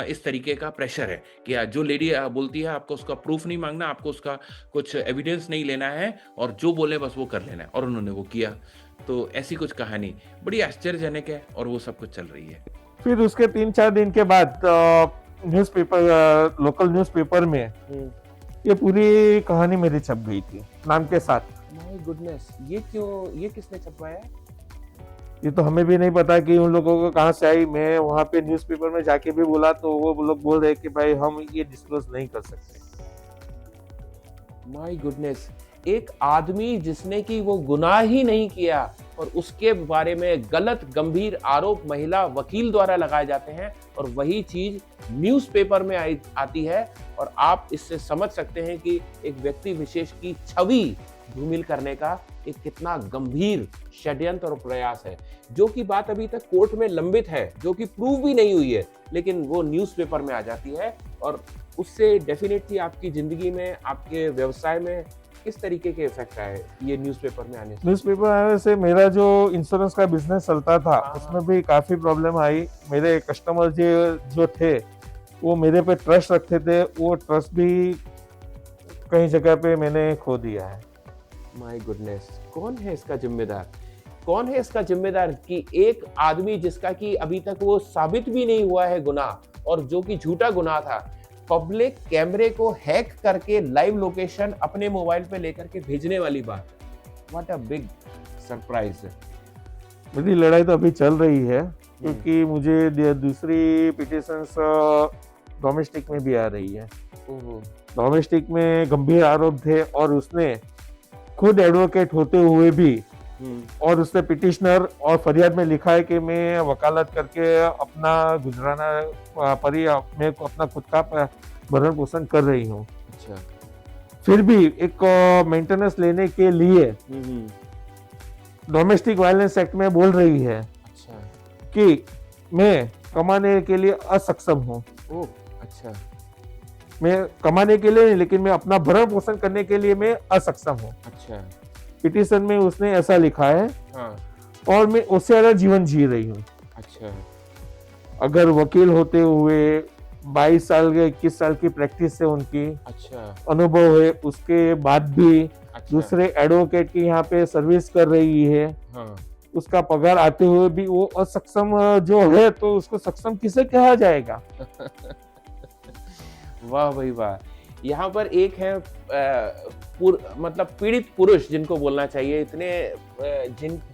इस तरीके का प्रेशर है कि जो लेडी बोलती है आपको उसका प्रूफ नहीं मांगना, आपको उसका कुछ एविडेंस नहीं लेना है, और जो बोले बस वो कर लेना है, और उन्होंने वो किया। तो ऐसी कुछ कहानी बड़ी आश्चर्यजनक है, और वो सब कुछ चल रही है। फिर उसके 3-4 दिन के बाद न्यूज़पेपर, लोकल न्यूज़पेपर में ये पूरी कहानी मेरी छप गई थी नाम के साथ। माय गुडनेस, ये क्यों, ये किसने छपवाया? ये तो हमें भी नहीं पता कि उन लोगों को कहाँ से आई। मैं वहाँ पे न्यूज़पेपर में जाके भी बोला तो वो लोग बोल रहे कि भाई हम ये डिस्क्लोज नहीं कर सकते। माय गुडनेस, एक आदमी जिसने कि वो गुनाह ही नहीं किया और उसके बारे में गलत गंभीर आरोप महिला वकील द्वारा लगाए जाते हैं, और वही चीज न्यूज़पेपर में आती है, और आप इससे समझ सकते हैं कि एक व्यक्ति विशेष की छवि धूमिल करने का एक कितना गंभीर षड्यंत्र और प्रयास है, जो कि बात अभी तक कोर्ट में लंबित है, जो कि प्रूव भी नहीं हुई है, लेकिन वो न्यूज़पेपर में आ जाती है, और उससे डेफिनेटली आपकी जिंदगी में, आपके व्यवसाय में किस तरीके के इफेक्ट आए ये न्यूज़पेपर में आने से? न्यूज़पेपर आने से मेरा जो इंश्योरेंस का बिजनेस चलता था उसमें भी काफी प्रॉब्लम आई। मेरे कस्टमर जो थे वो मेरे पे ट्रस्ट रखते थे, वो ट्रस्ट भी कई जगह पे मैंने खो दिया है। माय गुडनेस, कौन है इसका जिम्मेदार? कौन है इसका जिम्मेदार कि एक आदमी जिसका कि अभी तक वो साबित भी नहीं हुआ है गुनाह, और जो कि झूठा गुनाह था, पब्लिक कैमरे को हैक करके लाइव लोकेशन अपने मोबाइल पे लेकर के भेजने वाली बात। What a big surprise. मेरी लड़ाई तो अभी चल रही है, क्योंकि मुझे दूसरी पिटिशंस डोमेस्टिक में भी आ रही है। डोमेस्टिक में गंभीर आरोप थे, और उसने खुद एडवोकेट होते हुए भी, और उसने पिटिशनर और फरियाद में लिखा है कि मैं वकालत करके अपना गुजराना मैं अपना खुद का भरण पोषण कर रही हूँ। अच्छा। फिर भी एक मेंटेनेंस लेने के लिए डोमेस्टिक वायलेंस एक्ट में बोल रही है अच्छा। कि मैं कमाने के लिए असक्षम हूँ। ओह अच्छा। मैं कमाने के लिए नहीं, लेकिन मैं अपना भरण पोषण करने के लिए मैं असक्षम हूँ। अच्छा। पिटीशन में उसने ऐसा लिखा है। हाँ। और मैं उससे ज्यादा जीवन जी रही हूँ। अच्छा। अगर वकील होते हुए 22 साल के 21 साल की प्रैक्टिस है उनकी, अच्छा। अनुभव है, उसके बाद भी अच्छा। दूसरे एडवोकेट की यहाँ पे सर्विस कर रही है। हाँ। उसका पगार आते हुए भी वो असक्षम जो है, तो उसको सक्षम किसे कहा जाएगा? वाह भाई वाह। यहाँ पर एक है मतलब पीड़ित पुरुष जिनको बोलना चाहिए, इतने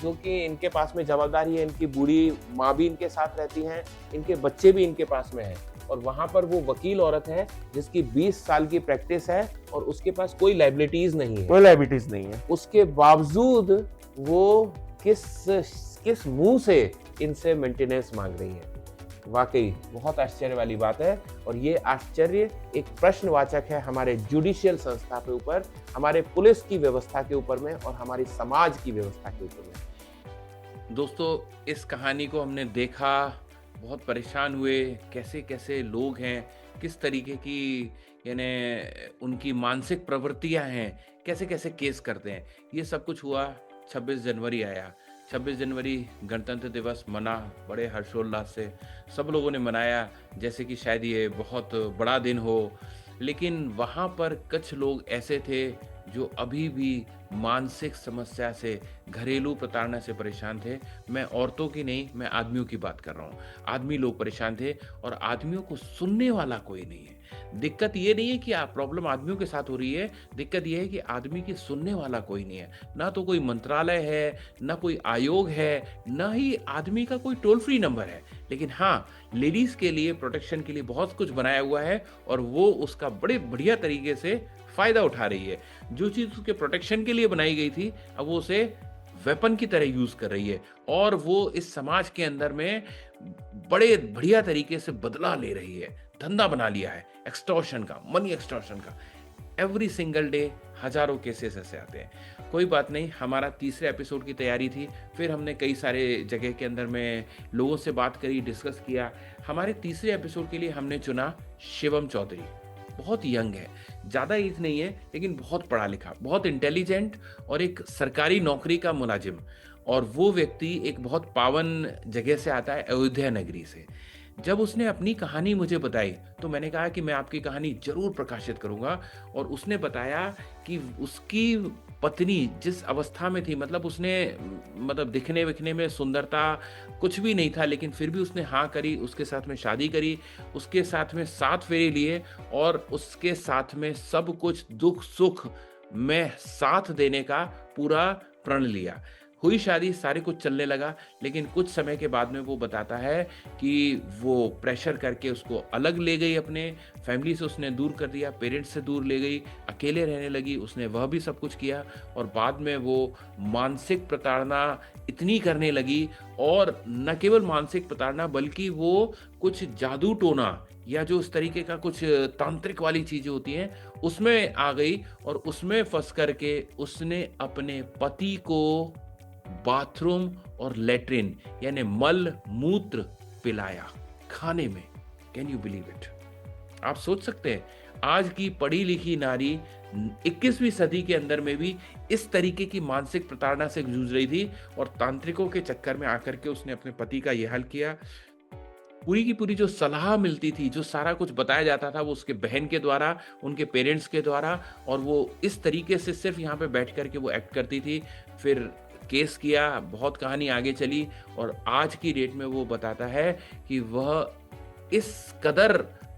जो कि इनके पास में जवाबदारी है, इनकी बूढ़ी माँ भी इनके साथ रहती हैं, इनके बच्चे भी इनके पास में हैं, और वहाँ पर वो वकील औरत है जिसकी 20 साल की प्रैक्टिस है और उसके पास कोई लायबिलिटीज नहीं है। कोई लायबिलिटीज नहीं है। उसके बावजूद वो किस मुंह से इनसे मेंटेनेंस मांग रही है। वाकई बहुत आश्चर्य वाली बात है, और ये आश्चर्य एक प्रश्नवाचक है हमारे जुडिशियल संस्था के ऊपर, हमारे पुलिस की व्यवस्था के ऊपर में, और हमारी समाज की व्यवस्था के ऊपर में। दोस्तों, इस कहानी को हमने देखा, बहुत परेशान हुए, कैसे कैसे लोग हैं, किस तरीके की यानी उनकी मानसिक प्रवृत्तियां हैं, कैसे कैसे केस करते हैं। ये सब कुछ हुआ। 26 जनवरी आया। 26 जनवरी गणतंत्र दिवस मना बड़े हर्षोल्लास से, सब लोगों ने मनाया जैसे कि शायद ये बहुत बड़ा दिन हो। लेकिन वहाँ पर कुछ लोग ऐसे थे जो अभी भी मानसिक समस्या से, घरेलू प्रताड़ना से परेशान थे। मैं औरतों की नहीं, मैं आदमियों की बात कर रहा हूँ। आदमी लोग परेशान थे, और आदमियों को सुनने वाला कोई नहीं है। दिक्कत ये नहीं है कि प्रॉब्लम आदमियों के साथ हो रही है, दिक्कत ये है कि आदमी की सुनने वाला कोई नहीं है। ना तो कोई मंत्रालय है, ना कोई आयोग है, ना ही आदमी का कोई टोल फ्री नंबर है। लेकिन हाँ, लेडीज के लिए प्रोटेक्शन के लिए बहुत कुछ बनाया हुआ है, और वो उसका बड़े बढ़िया तरीके से फायदा उठा रही है। जो चीज उसके प्रोटेक्शन के लिए बनाई गई थी, अब वो उसे वेपन की तरह यूज कर रही है, और वो इस समाज के अंदर में बड़े बढ़िया तरीके से बदला ले रही है। धंधा बना लिया है एक्सटॉर्शन का, मनी एक्सटॉर्शन का। एवरी सिंगल डे हजारों केसेस ऐसे आते हैं। कोई बात नहीं, हमारा तीसरे एपिसोड की तैयारी थी, फिर हमने कई सारे जगह के अंदर में लोगों से बात करी, डिस्कस किया। हमारे तीसरे एपिसोड के लिए हमने चुना शिवम चौधरी। बहुत यंग है, ज़्यादा एज नहीं है, लेकिन बहुत पढ़ा लिखा, बहुत इंटेलिजेंट, और एक सरकारी नौकरी का मुलाजिम। और वो व्यक्ति एक बहुत पावन जगह से आता है, अयोध्या नगरी से। जब उसने अपनी कहानी मुझे बताई तो मैंने कहा कि मैं आपकी कहानी जरूर प्रकाशित करूंगा। और उसने बताया कि उसकी पत्नी जिस अवस्था में थी, मतलब उसने मतलब दिखने विखने में सुंदरता कुछ भी नहीं था, लेकिन फिर भी उसने हाँ करी, उसके साथ में शादी करी, उसके साथ में 7 फेरे लिए और उसके साथ में सब कुछ दुख सुख में साथ देने का पूरा प्रण लिया। हुई शादी, सारे कुछ चलने लगा, लेकिन कुछ समय के बाद में वो बताता है कि वो प्रेशर करके उसको अलग ले गई, अपने फैमिली से उसने दूर कर दिया, पेरेंट्स से दूर ले गई, अकेले रहने लगी। उसने वह भी सब कुछ किया और बाद में वो मानसिक प्रताड़ना इतनी करने लगी, और न केवल मानसिक प्रताड़ना बल्कि वो कुछ जादू टोना या जो इस तरीके का कुछ तांत्रिक वाली चीजें होती हैं उसमें आ गई, और उसमें फंस करके उसने अपने पति को बाथरूम और लेट्रिन यानी मल मूत्र पिलाया खाने में। Can you believe it? आप सोच सकते हैं आज की पढ़ी लिखी नारी 21वीं सदी के अंदर में भी इस तरीके की मानसिक प्रताड़ना से जूझ रही थी, और तांत्रिकों के चक्कर में आकर के उसने अपने पति का यह हाल किया। पूरी की पूरी जो सलाह मिलती थी, जो सारा कुछ बताया जाता था, वो उसके बहन के द्वारा, उनके पेरेंट्स के द्वारा, और वो इस तरीके से सिर्फ यहाँ पे बैठ करके वो एक्ट करती थी। फिर केस किया, बहुत कहानी आगे चली, और आज की डेट में वो बताता है कि वह इस कदर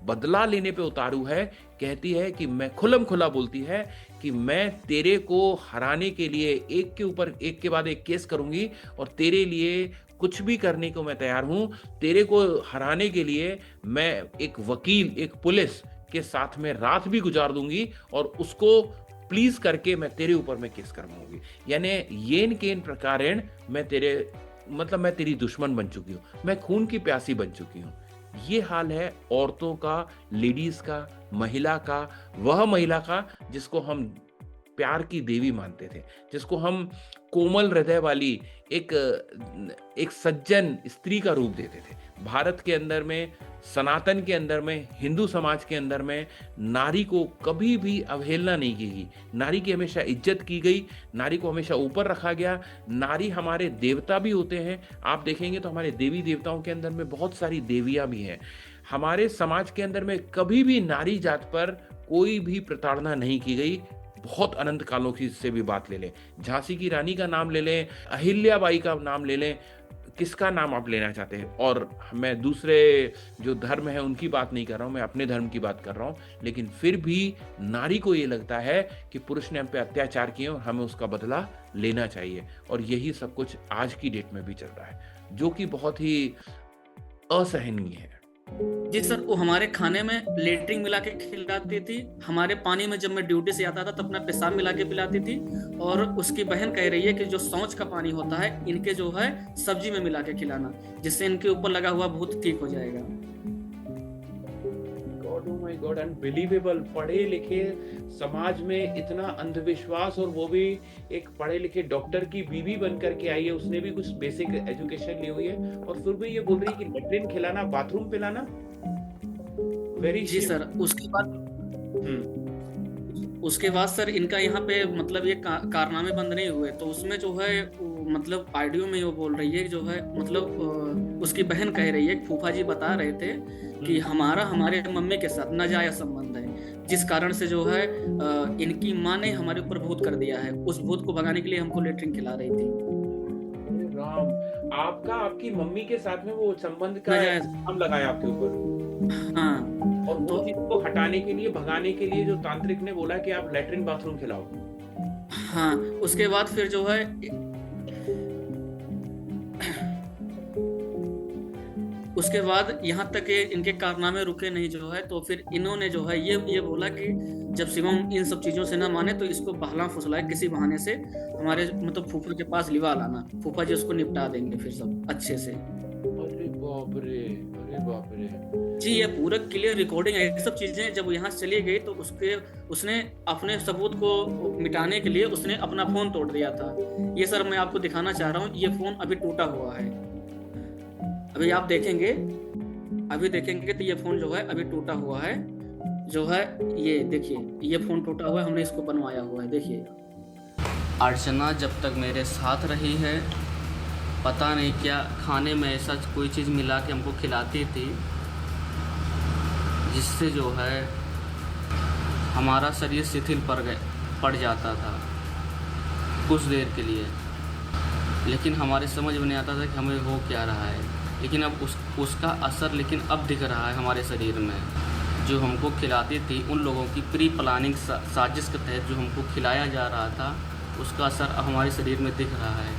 बदला लेने पे उतारू है। कहती है कि मैं खुल्लम खुला बोलती है कि मैं तेरे को हराने के लिए एक के ऊपर एक के बाद एक केस करूंगी, और तेरे लिए कुछ भी करने को मैं तैयार हूं। तेरे को हराने के लिए मैं एक वकील, एक पुलिस के साथ में रात भी गुजार दूंगी, और उसको प्लीज करके मैं तेरे ऊपर मैं केस करवाऊंगी। यानी येन केन प्रकारेण मैं तेरी दुश्मन बन चुकी हूँ, मैं खून की प्यासी बन चुकी हूँ। ये हाल है औरतों का, लेडीज का, महिला का, वह महिला का जिसको हम प्यार की देवी मानते थे, जिसको हम कोमल हृदय वाली एक सज्जन स्त्री का रूप देते थे। भारत के अंदर में, सनातन के अंदर में, हिंदू समाज के अंदर में नारी को कभी भी अवहेलना नहीं की गई। नारी की हमेशा इज्जत की गई, नारी को हमेशा ऊपर रखा गया। नारी हमारे देवता भी होते हैं। आप देखेंगे तो हमारे देवी देवताओं के अंदर में बहुत सारी देवियां भी हैं। हमारे समाज के अंदर में कभी भी नारी जात पर कोई भी प्रताड़ना नहीं की गई। बहुत अनंत कालों की से भी बात ले लें, झांसी की रानी का नाम ले लें, अहिल्याबाई का नाम ले लें, किसका नाम आप लेना चाहते हैं? और मैं दूसरे जो धर्म है उनकी बात नहीं कर रहा हूं, मैं अपने धर्म की बात कर रहा हूं। लेकिन फिर भी नारी को ये लगता है कि पुरुष ने हम पे अत्याचार किए और हमें उसका बदला लेना चाहिए, और यही सब कुछ आज की डेट में भी चल रहा है, जो कि बहुत ही असहनीय है। जी सर, वो हमारे खाने में लेटरिन मिला के खिलाती थी, हमारे पानी में जब मैं ड्यूटी से आता था तो अपना पेशाब मिला के पिलाती थी, और उसकी बहन कह रही है कि जो शौच का पानी होता है इनके जो है सब्जी में मिला के खिलाना, जिससे इनके ऊपर लगा हुआ भूत ठीक हो जाएगा। God, oh my God, unbelievable. पढ़े लिखे समाज में इतना अंधविश्वास, और वो भी एक पढ़े लिखे डॉक्टर की बीवी बन करके आई है, उसने भी कुछ बेसिक एजुकेशन ली हुई है, और फिर भी ये बोल रही है कि लेटरिन खिलाना, बाथरूम पिलाना। वेरी जी सर, उसके बाद सर इनका यहाँ पे मतलब ये कारनामे बंद नहीं हुए, तो उसमें जो है मतलब ऑडियो में वो बोल रही है जो है मतलब उसकी बहन कह रही है, फूफा जी बता रहे थे कि हमारे मम्मी के साथ नाजायज संबंध है, जिस कारण से जो है इनकी माँ ने हमारे ऊपर भूत कर दिया है। उस भूत को भगाने के लिए हमको लेटरिन खिला रही थी। राम, आपकी मम्मी के साथ में वो संबंध का हम लगाया आपके ऊपर। हाँ, और वो चीज को हटाने के लिए, भगाने के लिए जो तांत्रिक ने बोला कि आप लेटरिन बाथरूम खिलाओ। हाँ, उसके बाद फिर जो है उसके बाद यहाँ तक इनके कारनामे रुके नहीं जो है, तो फिर इन्होंने जो है ये बोला कि जब शिवम इन सब चीजों से ना माने तो इसको बहला फुसलाए किसी बहाने से हमारे मतलब फूफा के पास लिवा लाना, फूफा जी उसको निपटा देंगे फिर सब अच्छे से। अरे बाप रे, अरे बाप रे। जी, ये पूरा क्लियर रिकॉर्डिंग है। ये सब चीजें जब यहाँ चली गई तो उसने अपने सबूत को मिटाने के लिए उसने अपना फोन तोड़ दिया था। ये सर मैं आपको दिखाना चाह रहा हूँ, ये फोन अभी टूटा हुआ है। अभी आप देखेंगे तो ये फोन जो है अभी टूटा हुआ है, जो है ये देखिए, ये फोन टूटा हुआ है, हमने इसको बनवाया हुआ है, देखिए। अर्चना जब तक मेरे साथ रही है पता नहीं क्या खाने में ऐसा कोई चीज़ मिला के हमको खिलाती थी, जिससे जो है हमारा शरीर शिथिल पड़ जाता था कुछ देर के लिए। लेकिन हमारे समझ में नहीं आता था कि हमें हो क्या रहा है। लेकिन अब उसका असर लेकिन अब दिख रहा है हमारे शरीर में। जो हमको खिलाती थी, उन लोगों की प्री प्लानिंग साजिश के तहत जो हमको खिलाया जा रहा था, उसका असर अब हमारे शरीर में दिख रहा है।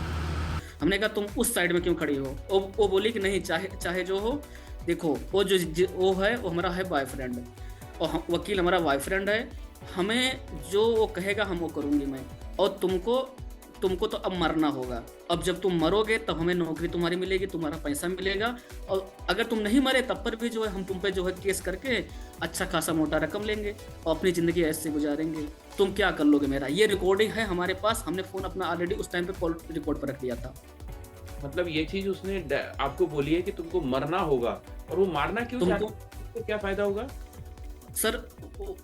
हमने कहा तुम उस साइड में क्यों खड़ी हो? वो बोली कि नहीं, चाहे जो हो, देखो वो वो है, वो हमारा है बॉयफ्रेंड, और वकील हमारा बॉयफ्रेंड है। हमें जो वो कहेगा हम वो करूँगी मैं, और तुमको तो अब मरना होगा। अब जब तुम मरोगे तब हमें नौकरी तुम्हारी मिलेगी, तुम्हारा पैसा मिलेगा, और अगर तुम नहीं मरे तब पर भी जो है हम तुम पे जो है केस करके अच्छा खासा मोटा रकम लेंगे और अपनी ज़िंदगी ऐसे गुजारेंगे। तुम क्या कर लोगे मेरा? ये रिकॉर्डिंग है हमारे पास, हमने फ़ोन अपना ऑलरेडी उस टाइम पे कॉल रिकॉर्ड पर रख दिया था। मतलब ये चीज उसने आपको बोली है कि तुमको मरना होगा, और वो मारना क्यों चाहती है? उसको क्या फायदा होगा? सर,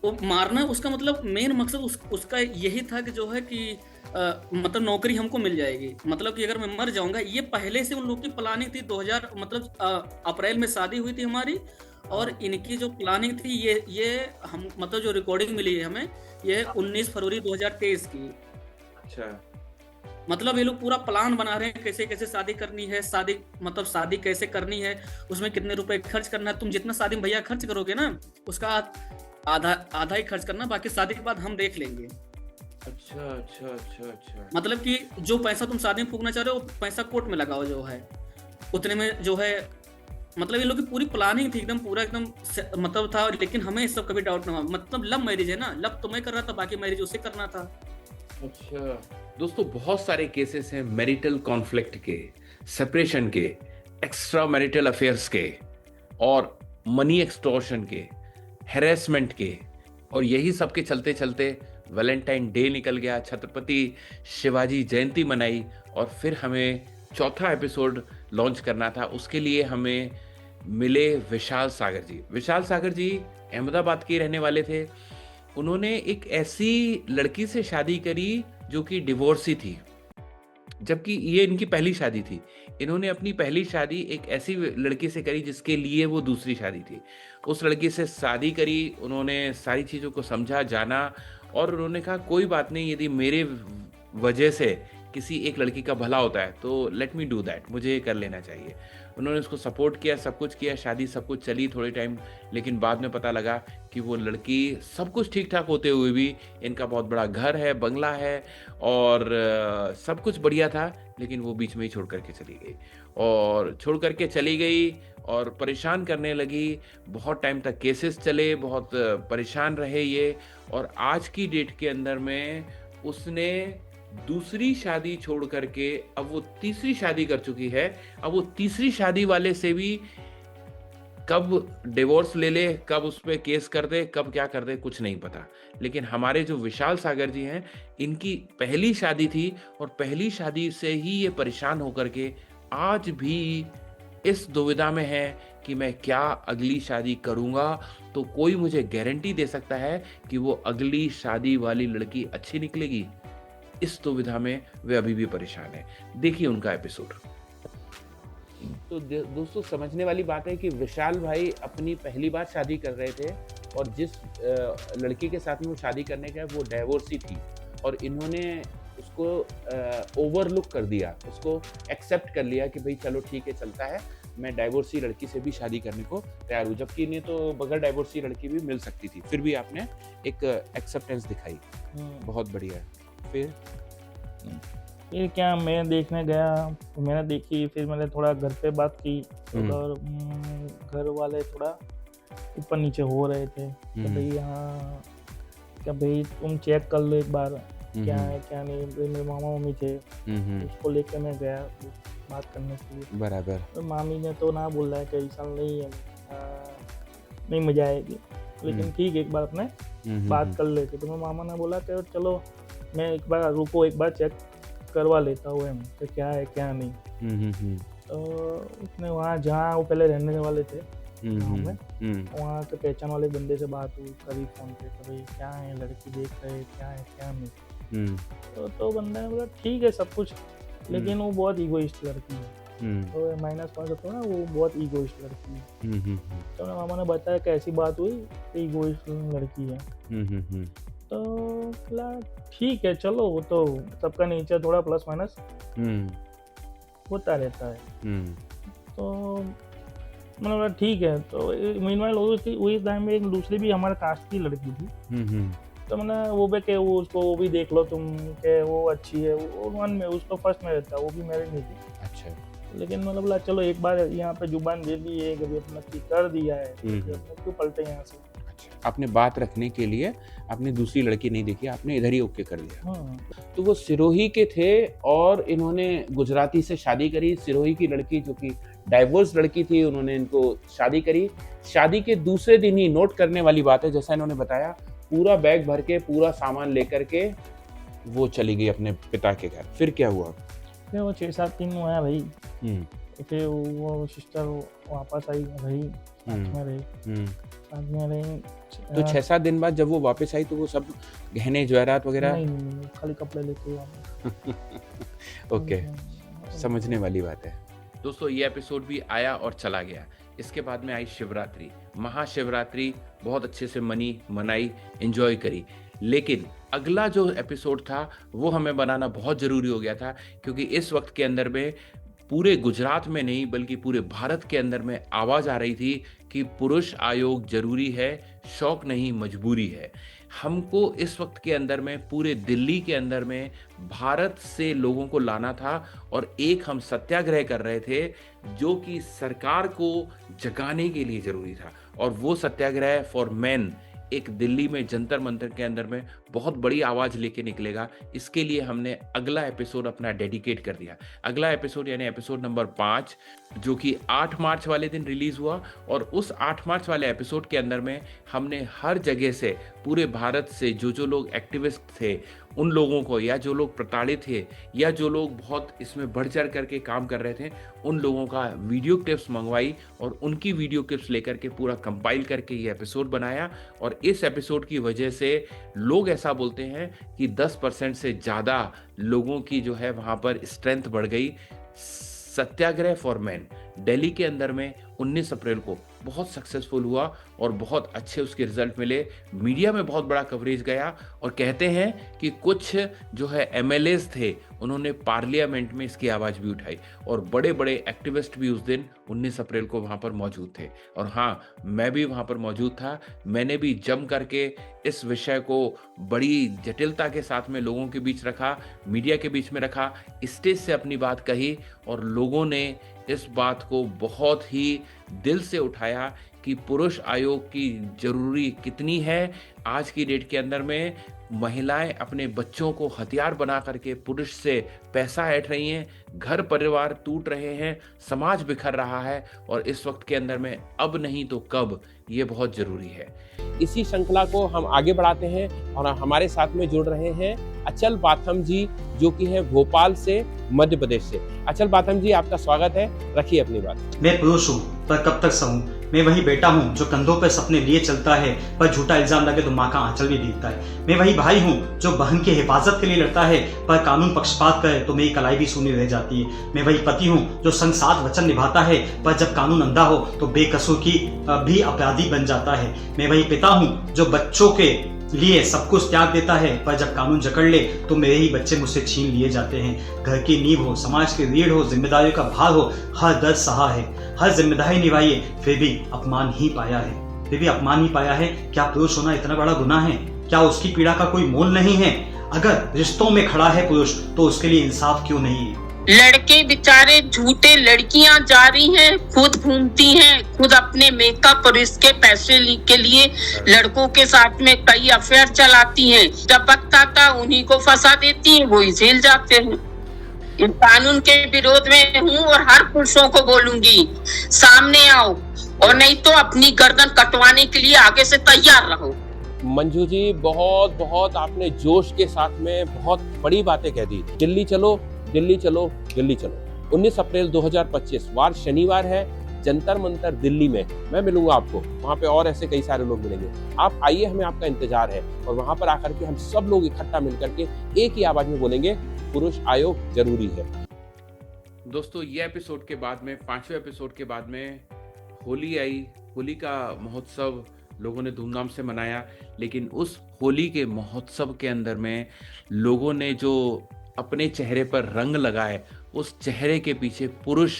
वो मारना, उसका मतलब मेन मकसद उसका यही था कि जो है कि मतलब नौकरी हमको मिल जाएगी। मतलब कि अगर मैं मर जाऊंगा, ये पहले से उन लोग की प्लानिंग थी। 2000 मतलब अप्रैल में शादी हुई थी हमारी, और इनकी जो प्लानिंग थी ये हम मतलब जो रिकॉर्डिंग मिली है हमें, ये 19 फरवरी 2023 की। अच्छा, मतलब ये लोग पूरा प्लान बना रहे हैं कैसे कैसे शादी करनी है, शादी कैसे करनी है, उसमें कितने रुपए खर्च करना है। तुम जितना शादी में भैया खर्च करोगे ना, उसका आधा ही खर्च करना, बाकी शादी के बाद हम देख लेंगे। अच्छा, अच्छा, अच्छा, अच्छा। मतलब कि जो पैसा तुम शादी में फूकना चाह रहे हो, वो पैसा कोर्ट में लगाओ जो है, उतने में जो है। मतलब ये लोग की पूरी प्लानिंग थी, एकदम पूरा एकदम मतलब था। लेकिन हमें इस सब कभी डाउट ना हुआ। मतलब लव मैरिज है ना, लव तो मैं कर रहा था, बाकी मैरिज उसे करना था। अच्छा दोस्तों, बहुत सारे केसेस हैं मैरिटल कॉन्फ्लिक्ट के, सेपरेशन के, एक्स्ट्रा मैरिटल अफेयर्स के, और मनी एक्सटॉर्शन के, हैरेसमेंट के, और यही सब के चलते चलते वैलेंटाइन डे निकल गया, छत्रपति शिवाजी जयंती मनाई, और फिर हमें चौथा एपिसोड लॉन्च करना था। उसके लिए हमें मिले विशाल सागर जी। विशाल सागर जी अहमदाबाद के रहने वाले थे। उन्होंने एक ऐसी लड़की से शादी करी जो कि डिवोर्सी थी, जबकि ये इनकी पहली शादी थी। इन्होंने अपनी पहली शादी एक ऐसी लड़की से करी जिसके लिए वो दूसरी शादी थी। उस लड़की से शादी करी, उन्होंने सारी चीज़ों को समझा, जाना, और उन्होंने कहा कोई बात नहीं, यदि मेरे वजह से किसी एक लड़की का भला होता है तो लेट मी डू दैट, मुझे ये कर लेना चाहिए। उन्होंने उसको सपोर्ट किया, सब कुछ किया, शादी सब कुछ चली थोड़े टाइम, लेकिन बाद में पता लगा कि वो लड़की, सब कुछ ठीक ठाक होते हुए भी, इनका बहुत बड़ा घर है, बंगला है, और सब कुछ बढ़िया था, लेकिन वो बीच में ही छोड़ करके चली गई। और छोड़ करके चली गई और परेशान करने लगी। बहुत टाइम तक केसेस चले, बहुत परेशान रहे ये, और आज की डेट के अंदर में उसने दूसरी शादी छोड़ करके अब वो तीसरी शादी कर चुकी है। अब वो तीसरी शादी वाले से भी कब डिवोर्स ले ले, कब उस पर केस कर दे, कब क्या कर दे, कुछ नहीं पता। लेकिन हमारे जो विशाल सागर जी हैं, इनकी पहली शादी थी, और पहली शादी से ही ये परेशान होकर के आज भी इस दुविधा में है कि मैं क्या अगली शादी करूंगा, तो कोई मुझे गारंटी दे सकता है कि वो अगली शादी वाली लड़की अच्छी निकलेगी? इस दुविधा में वे अभी भी परेशान है। देखिए उनका एपिसोड। तो दोस्तों, समझने वाली बात है कि विशाल भाई अपनी पहली बार शादी कर रहे थे, और जिस लड़की के साथ में वो शादी करने गए वो डाइवोर्सी थी, और इन्होंने उसको ओवरलुक कर दिया, उसको एक्सेप्ट कर लिया कि भाई चलो ठीक है, चलता है, मैं डाइवोर्सी लड़की से भी शादी करने को तैयार हूँ। जबकि इन्हें तो बगैर डाइवोर्सी लड़की भी मिल सकती थी, फिर भी आपने एक एक्सेप्टेंस दिखाई। बहुत बढ़िया है। फिर क्या, मैं देखने गया, मैंने देखी, फिर मैंने थोड़ा घर पे बात की, उधर घर वाले थोड़ा ऊपर नीचे हो रहे थे, तो भाई यहाँ क्या, भाई तुम चेक कर लो एक बार क्या है क्या नहीं। मेरे मामा मम्मी थे, उसको लेकर मैं गया बात करने के लिए। बराबर। तो मामी ने तो ना बोल रहा है कि ऐसा नहीं है, नहीं मजा आएगी, लेकिन ठीक एक बार अपने बात कर लेते। तो मेरे मामा ने बोला कि चलो मैं एक बार रुको, एक बार चेक करवा लेता हूँ एम कि क्या है क्या नहीं। तो उसने वहाँ जहाँ वो पहले रहने वाले थे वहाँ के पहचान वाले बंदे से बात हुई, करी फोन पे, तो भाई क्या है लड़की देख रहे, क्या है क्या नहीं। तो बंदे ने बोला ठीक है, सब कुछ लेकिन वो बहुत ईगोइस्ट लड़की है। तो माइनस पॉइंट होता है ना, वो बहुत ईगोइस्ट लड़की है। तो मेरे मामा ने बताया कैसी बात हुई, ईगोइस्ट लड़की है। तो बोला ठीक है चलो, वो तो सबका नेचर थोड़ा प्लस माइनस होता रहता है। तो मैंने बोला ठीक है। तो मीनवाइल वही टाइम में एक दूसरी भी हमारे कास्ट की लड़की थी। तो मैंने वो भी के वो उसको वो भी देख लो तुम, के वो अच्छी है, वो वन में उसको फर्स्ट में रहता, वो भी मैरिड नहीं थी। अच्छा। लेकिन मैंने बोला चलो एक बार यहाँ पे जुबान दे दी है, कभी अपना कर दिया है, क्यों पलटे यहाँ से। अच्छा, आपने बात रखने के लिए आपने दूसरी लड़की नहीं देखी, आपने इधर ही ओके कर दिया। हाँ। तो वो सिरोही के थे और इन्होंने गुजराती से शादी करी। सिरोही की लड़की जो कि डाइवोर्स लड़की थी, उन्होंने इनको शादी करी। शादी के दूसरे दिन ही, नोट करने वाली बात है, जैसा इन्होंने बताया, पूरा बैग भर के पूरा सामान लेकर के वो चली गई अपने पिता के घर। फिर क्या हुआ? फिर वो 6-7 दिन हुआ भाई। फिर वो सिस्टर वापस आई, रही साथ में रही। तो 6-7 दिन बाद जब वो वापस आई तो वो सब गहने जवाहरात वगैरह? नहीं, खाली कपड़े लेके आई। ओके, समझने वाली बात है। दोस्तों ये एपिसोड भी आया और चला गया। इसके बाद में आई शिवरात्रि, महाशिवरात्रि, बहुत अच्छे से मनाई, एंजॉय करी। लेकिन अगला जो एपिसोड था वो हमें बनाना बहुत ज़रूरी हो गया था, क्योंकि इस वक्त के अंदर में पूरे गुजरात में नहीं बल्कि पूरे भारत के अंदर में आवाज़ आ रही थी कि पुरुष आयोग जरूरी है, शौक नहीं मजबूरी है। हमको इस वक्त के अंदर में पूरे दिल्ली के अंदर में भारत से लोगों को लाना था और एक हम सत्याग्रह कर रहे थे जो कि सरकार को जगाने के लिए जरूरी था। और वो सत्याग्रह फॉर मैन एक दिल्ली में जंतर मंतर के अंदर में बहुत बड़ी आवाज लेके निकलेगा। इसके लिए हमने अगला एपिसोड अपना डेडिकेट कर दिया। अगला एपिसोड यानी एपिसोड नंबर 5 जो कि 8 मार्च वाले दिन रिलीज हुआ। और उस 8 मार्च वाले एपिसोड के अंदर में हमने हर जगह से, पूरे भारत से जो लोग एक्टिविस्ट थे उन लोगों को, या जो लोग प्रताड़ित थे, या जो लोग बहुत इसमें बढ़ चढ़ करके काम कर रहे थे, उन लोगों का वीडियो क्लिप्स मंगवाई और उनकी वीडियो क्लिप्स लेकर के पूरा कंपाइल करके ये एपिसोड बनाया। और इस एपिसोड की वजह से लोग ऐसा बोलते हैं कि 10% से ज़्यादा लोगों की जो है वहाँ पर स्ट्रेंथ बढ़ गई। सत्याग्रह फॉर मैन दिल्ली के अंदर में 19 अप्रैल को बहुत सक्सेसफुल हुआ और बहुत अच्छे उसके रिजल्ट मिले। मीडिया में बहुत बड़ा कवरेज गया और कहते हैं कि कुछ जो है एमएलएस थे उन्होंने पार्लियामेंट में इसकी आवाज़ भी उठाई और बड़े बड़े एक्टिविस्ट भी उस दिन 19 अप्रैल को वहाँ पर मौजूद थे। और हाँ, मैं भी वहाँ पर मौजूद था। मैंने भी जम करके इस विषय को बड़ी जटिलता के साथ में लोगों के बीच रखा, मीडिया के बीच में रखा, स्टेज से अपनी बात कही और लोगों ने इस बात को बहुत ही दिल से उठाया कि पुरुष आयोग की जरूरी कितनी है। आज की डेट के अंदर में महिलाएं अपने बच्चों को हथियार बना करके पुरुष से पैसा ऐंठ रही हैं, घर परिवार टूट रहे हैं, समाज बिखर रहा है और इस वक्त के अंदर में अब नहीं तो कब ये बहुत जरूरी है। इसी श्रृंखला को हम आगे बढ़ाते हैं और हमारे साथ में जुड़ रहे हैं अचल बाथम जी, जो कि है भोपाल से, मध्य प्रदेश से। अचल बाथम जी, आपका स्वागत है, रखिए अपनी बात। मैं पुरुष हूँ पर कब तक सहूं, मैं वही बेटा हूँ जो कंधों पर सपने लिए चलता है पर झूठा इल्जाम लगे तो माँ का आंचल भी भीगता है। मैं वही भाई हूँ जो बहन की हिफाजत के लिए लड़ता है पर कानून पक्षपात करे तो मेरी कलाई भी सूनी रह जाती है। मैं वही पति हूँ जो संग साथ वचन निभाता है पर जब कानून अंधा हो तो बेकसूर की भी अपराधी बन जाता है। मैं वही पिता हूँ जो बच्चों के लिए सब कुछ त्याग देता है पर जब कानून जकड़ ले तो मेरे ही बच्चे मुझसे छीन लिए जाते हैं। घर की नींव हो, समाज की रीढ़ हो, जिम्मेदारियों का भार हो, हर दर्द सहा है, हर जिम्मेदारी निभाई है, फिर भी अपमान ही पाया है। क्या पुरुष होना इतना बड़ा गुनाह है? क्या उसकी पीड़ा का कोई मोल नहीं है? अगर रिश्तों में खड़ा है पुरुष तो उसके लिए इंसाफ क्यों नहीं है? लड़के बेचारे झूठे, लड़कियां जा रही हैं, खुद घूमती हैं, खुद अपने मेकअप और इसके पैसे के लिए लड़कों के साथ में कई अफेयर चलाती हैं। जब वक्त आता उन्हीं को फंसा देती हैं, वही जेल जाते हैं। इस कानून के विरोध में हूँ और हर पुरुषों को बोलूंगी, सामने आओ और नहीं तो अपनी गर्दन कटवाने के लिए आगे से तैयार रहो। मंजू जी, बहुत बहुत आपने जोश के साथ में बहुत बड़ी बातें कह दी। दिल्ली चलो, दिल्ली चलो, दिल्ली चलो। 19 अप्रैल 2025 वार शनिवार है, जंतर मंतर दिल्ली में। मैं मिलूंगा आपको वहाँ पे, और ऐसे कई सारे लोग मिलेंगे। आप आइए, हमें आपका इंतजार है और वहाँ पर आकर के हम सब लोग इकट्ठा मिलकर के एक ही आवाज में बोलेंगे, पुरुष आयोग जरूरी है। दोस्तों ये एपिसोड के बाद में 5वें एपिसोड के बाद में होली आई। होली का महोत्सव लोगों ने धूमधाम से मनाया, लेकिन उस होली के महोत्सव के अंदर में लोगों ने जो अपने चेहरे पर रंग लगाए, उस चेहरे के पीछे पुरुष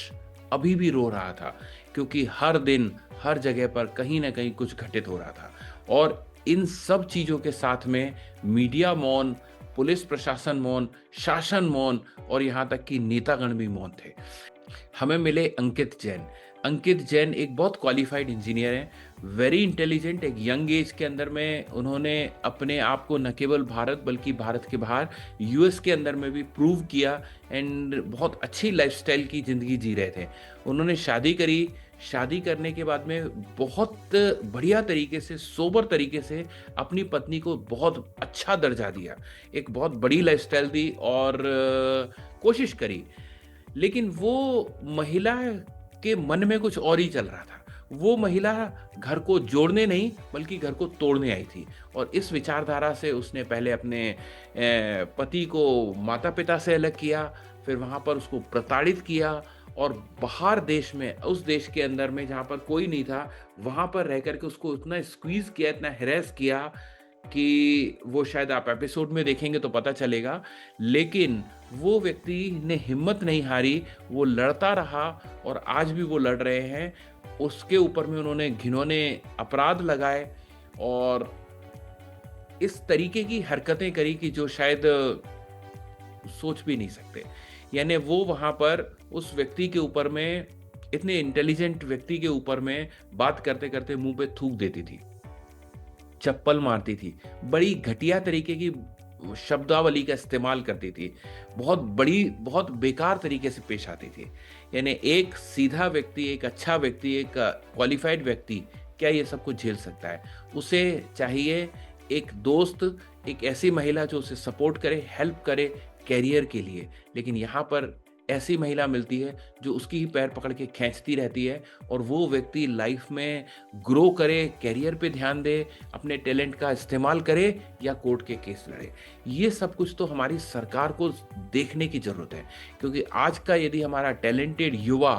अभी भी रो रहा था, क्योंकि हर दिन हर जगह पर कहीं ना कहीं कुछ घटित हो रहा था। और इन सब चीज़ों के साथ में मीडिया मौन, पुलिस प्रशासन मौन, शासन मौन और यहाँ तक कि नेतागण भी मौन थे। हमें मिले अंकित जैन। अंकित जैन एक बहुत क्वालिफाइड इंजीनियर हैं, वेरी इंटेलिजेंट। एक यंग एज के अंदर में उन्होंने अपने आप को न केवल भारत बल्कि भारत के बाहर यूएस के अंदर में भी प्रूव किया एंड बहुत अच्छी लाइफस्टाइल की ज़िंदगी जी रहे थे। उन्होंने शादी करी। शादी करने के बाद में बहुत बढ़िया तरीके से, सोबर तरीके से अपनी पत्नी को बहुत अच्छा दर्जा दिया, एक बहुत बड़ी लाइफस्टाइल दी और कोशिश करी। लेकिन वो महिला के मन में कुछ और ही चल रहा था। वो महिला घर को जोड़ने नहीं बल्कि घर को तोड़ने आई थी, और इस विचारधारा से उसने पहले अपने पति को माता पिता से अलग किया, फिर वहाँ पर उसको प्रताड़ित किया और बाहर देश में, उस देश के अंदर में जहाँ पर कोई नहीं था, वहाँ पर रह कर के उसको इतना स्क्वीज किया, इतना हैरेस किया कि वो शायद आप एपिसोड में देखेंगे तो पता चलेगा। लेकिन वो व्यक्ति ने हिम्मत नहीं हारी, वो लड़ता रहा और आज भी वो लड़ रहे हैं। उसके ऊपर में उन्होंने घिनौने अपराध लगाए और इस तरीके की हरकतें करी कि जो शायद सोच भी नहीं सकते। यानी वो वहाँ पर उस व्यक्ति के ऊपर में, इतने इंटेलिजेंट व्यक्ति के ऊपर में बात करते करते मुंह पे थूक देती थी, चप्पल मारती थी, बड़ी घटिया तरीके की शब्दावली का इस्तेमाल करती थी, बहुत बेकार तरीके से पेश आती थी। यानी एक सीधा व्यक्ति, एक अच्छा व्यक्ति, एक क्वालिफाइड व्यक्ति क्या ये सब कुछ झेल सकता है? उसे चाहिए एक दोस्त, एक ऐसी महिला जो उसे सपोर्ट करे, हेल्प करे कैरियर के लिए। लेकिन यहाँ पर ऐसी महिला मिलती है जो उसकी ही पैर पकड़ के खींचती रहती है, और वो व्यक्ति लाइफ में ग्रो करे, कैरियर पे ध्यान दे, अपने टैलेंट का इस्तेमाल करे या कोर्ट के केस लड़े। ये सब कुछ तो हमारी सरकार को देखने की ज़रूरत है, क्योंकि आज का यदि हमारा टैलेंटेड युवा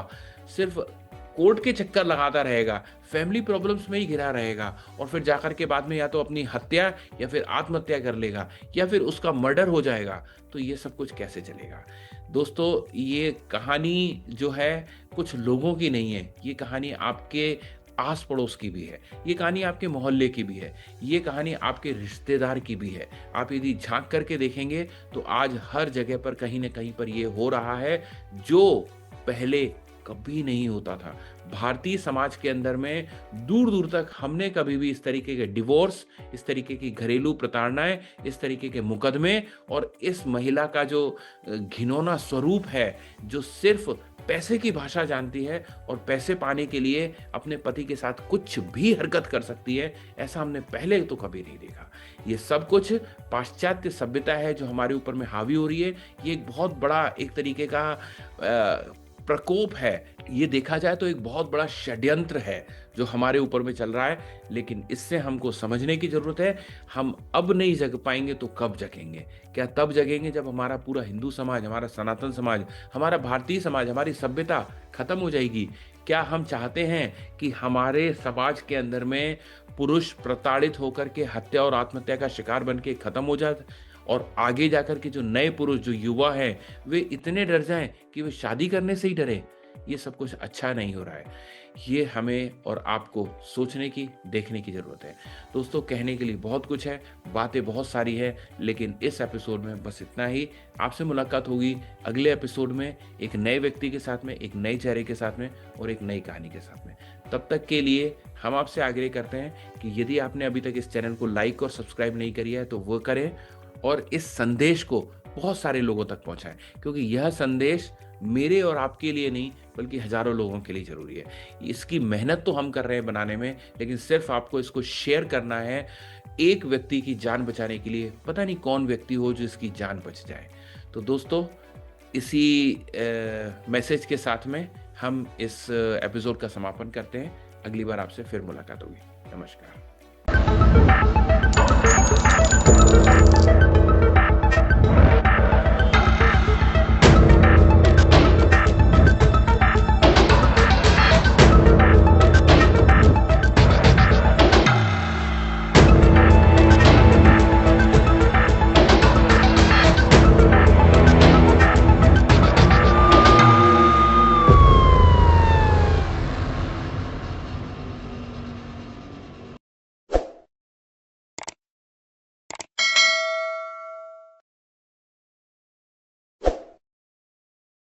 सिर्फ कोर्ट के चक्कर लगाता रहेगा, फैमिली प्रॉब्लम्स में ही घिरा रहेगा और फिर जाकर के बाद में या तो अपनी हत्या या फिर आत्महत्या कर लेगा या फिर उसका मर्डर हो जाएगा, तो ये सब कुछ कैसे चलेगा? दोस्तों, ये कहानी जो है कुछ लोगों की नहीं है, ये कहानी आपके आस पड़ोस की भी है, ये कहानी आपके मोहल्ले की भी है, ये कहानी आपके रिश्तेदार की भी है। आप यदि झांक करके देखेंगे तो आज हर जगह पर कहीं ना कहीं पर ये हो रहा है, जो पहले कभी नहीं होता था। भारतीय समाज के अंदर में दूर दूर तक हमने कभी भी इस तरीके के डिवोर्स, इस तरीके की घरेलू प्रताड़नाएं, इस तरीके के मुकदमे और इस महिला का जो घिनौना स्वरूप है, जो सिर्फ पैसे की भाषा जानती है और पैसे पाने के लिए अपने पति के साथ कुछ भी हरकत कर सकती है, ऐसा हमने पहले तो कभी नहीं देखा। ये सब कुछ पाश्चात्य सभ्यता है जो हमारे ऊपर में हावी हो रही है। ये एक बहुत बड़ा एक तरीके का प्रकोप है। ये देखा जाए तो एक बहुत बड़ा षड्यंत्र है जो हमारे ऊपर में चल रहा है, लेकिन इससे हमको समझने की जरूरत है। हम अब नहीं जग पाएंगे तो कब जगेंगे? क्या तब जगेंगे जब हमारा पूरा हिंदू समाज, हमारा सनातन समाज, हमारा भारतीय समाज, हमारी सभ्यता खत्म हो जाएगी? क्या हम चाहते हैं कि हमारे समाज के अंदर में पुरुष प्रताड़ित होकर के हत्या और आत्महत्या का शिकार बन के खत्म हो जाए और आगे जाकर के जो नए पुरुष, जो युवा हैं, वे इतने डर जाएं कि वे शादी करने से ही डरे? ये सब कुछ अच्छा नहीं हो रहा है। ये हमें और आपको सोचने की, देखने की जरूरत है। दोस्तों, कहने के लिए बहुत कुछ है, बातें बहुत सारी है, लेकिन इस एपिसोड में बस इतना ही। आपसे मुलाकात होगी अगले एपिसोड में एक नए व्यक्ति के साथ में, एक नए चेहरे के साथ में और एक नई कहानी के साथ में। तब तक के लिए हम आपसे आग्रह करते हैं कि यदि आपने अभी तक इस चैनल को लाइक और सब्सक्राइब नहीं किया है तो वो करें और इस संदेश को बहुत सारे लोगों तक पहुंचाएं, क्योंकि यह संदेश मेरे और आपके लिए नहीं बल्कि हजारों लोगों के लिए जरूरी है। इसकी मेहनत तो हम कर रहे हैं बनाने में, लेकिन सिर्फ आपको इसको शेयर करना है एक व्यक्ति की जान बचाने के लिए। पता नहीं कौन व्यक्ति हो जो इसकी जान बच जाए। तो दोस्तों, इसी मैसेज के साथ में हम इस एपिसोड का समापन करते हैं। अगली बार आपसे फिर मुलाकात होगी। नमस्कार।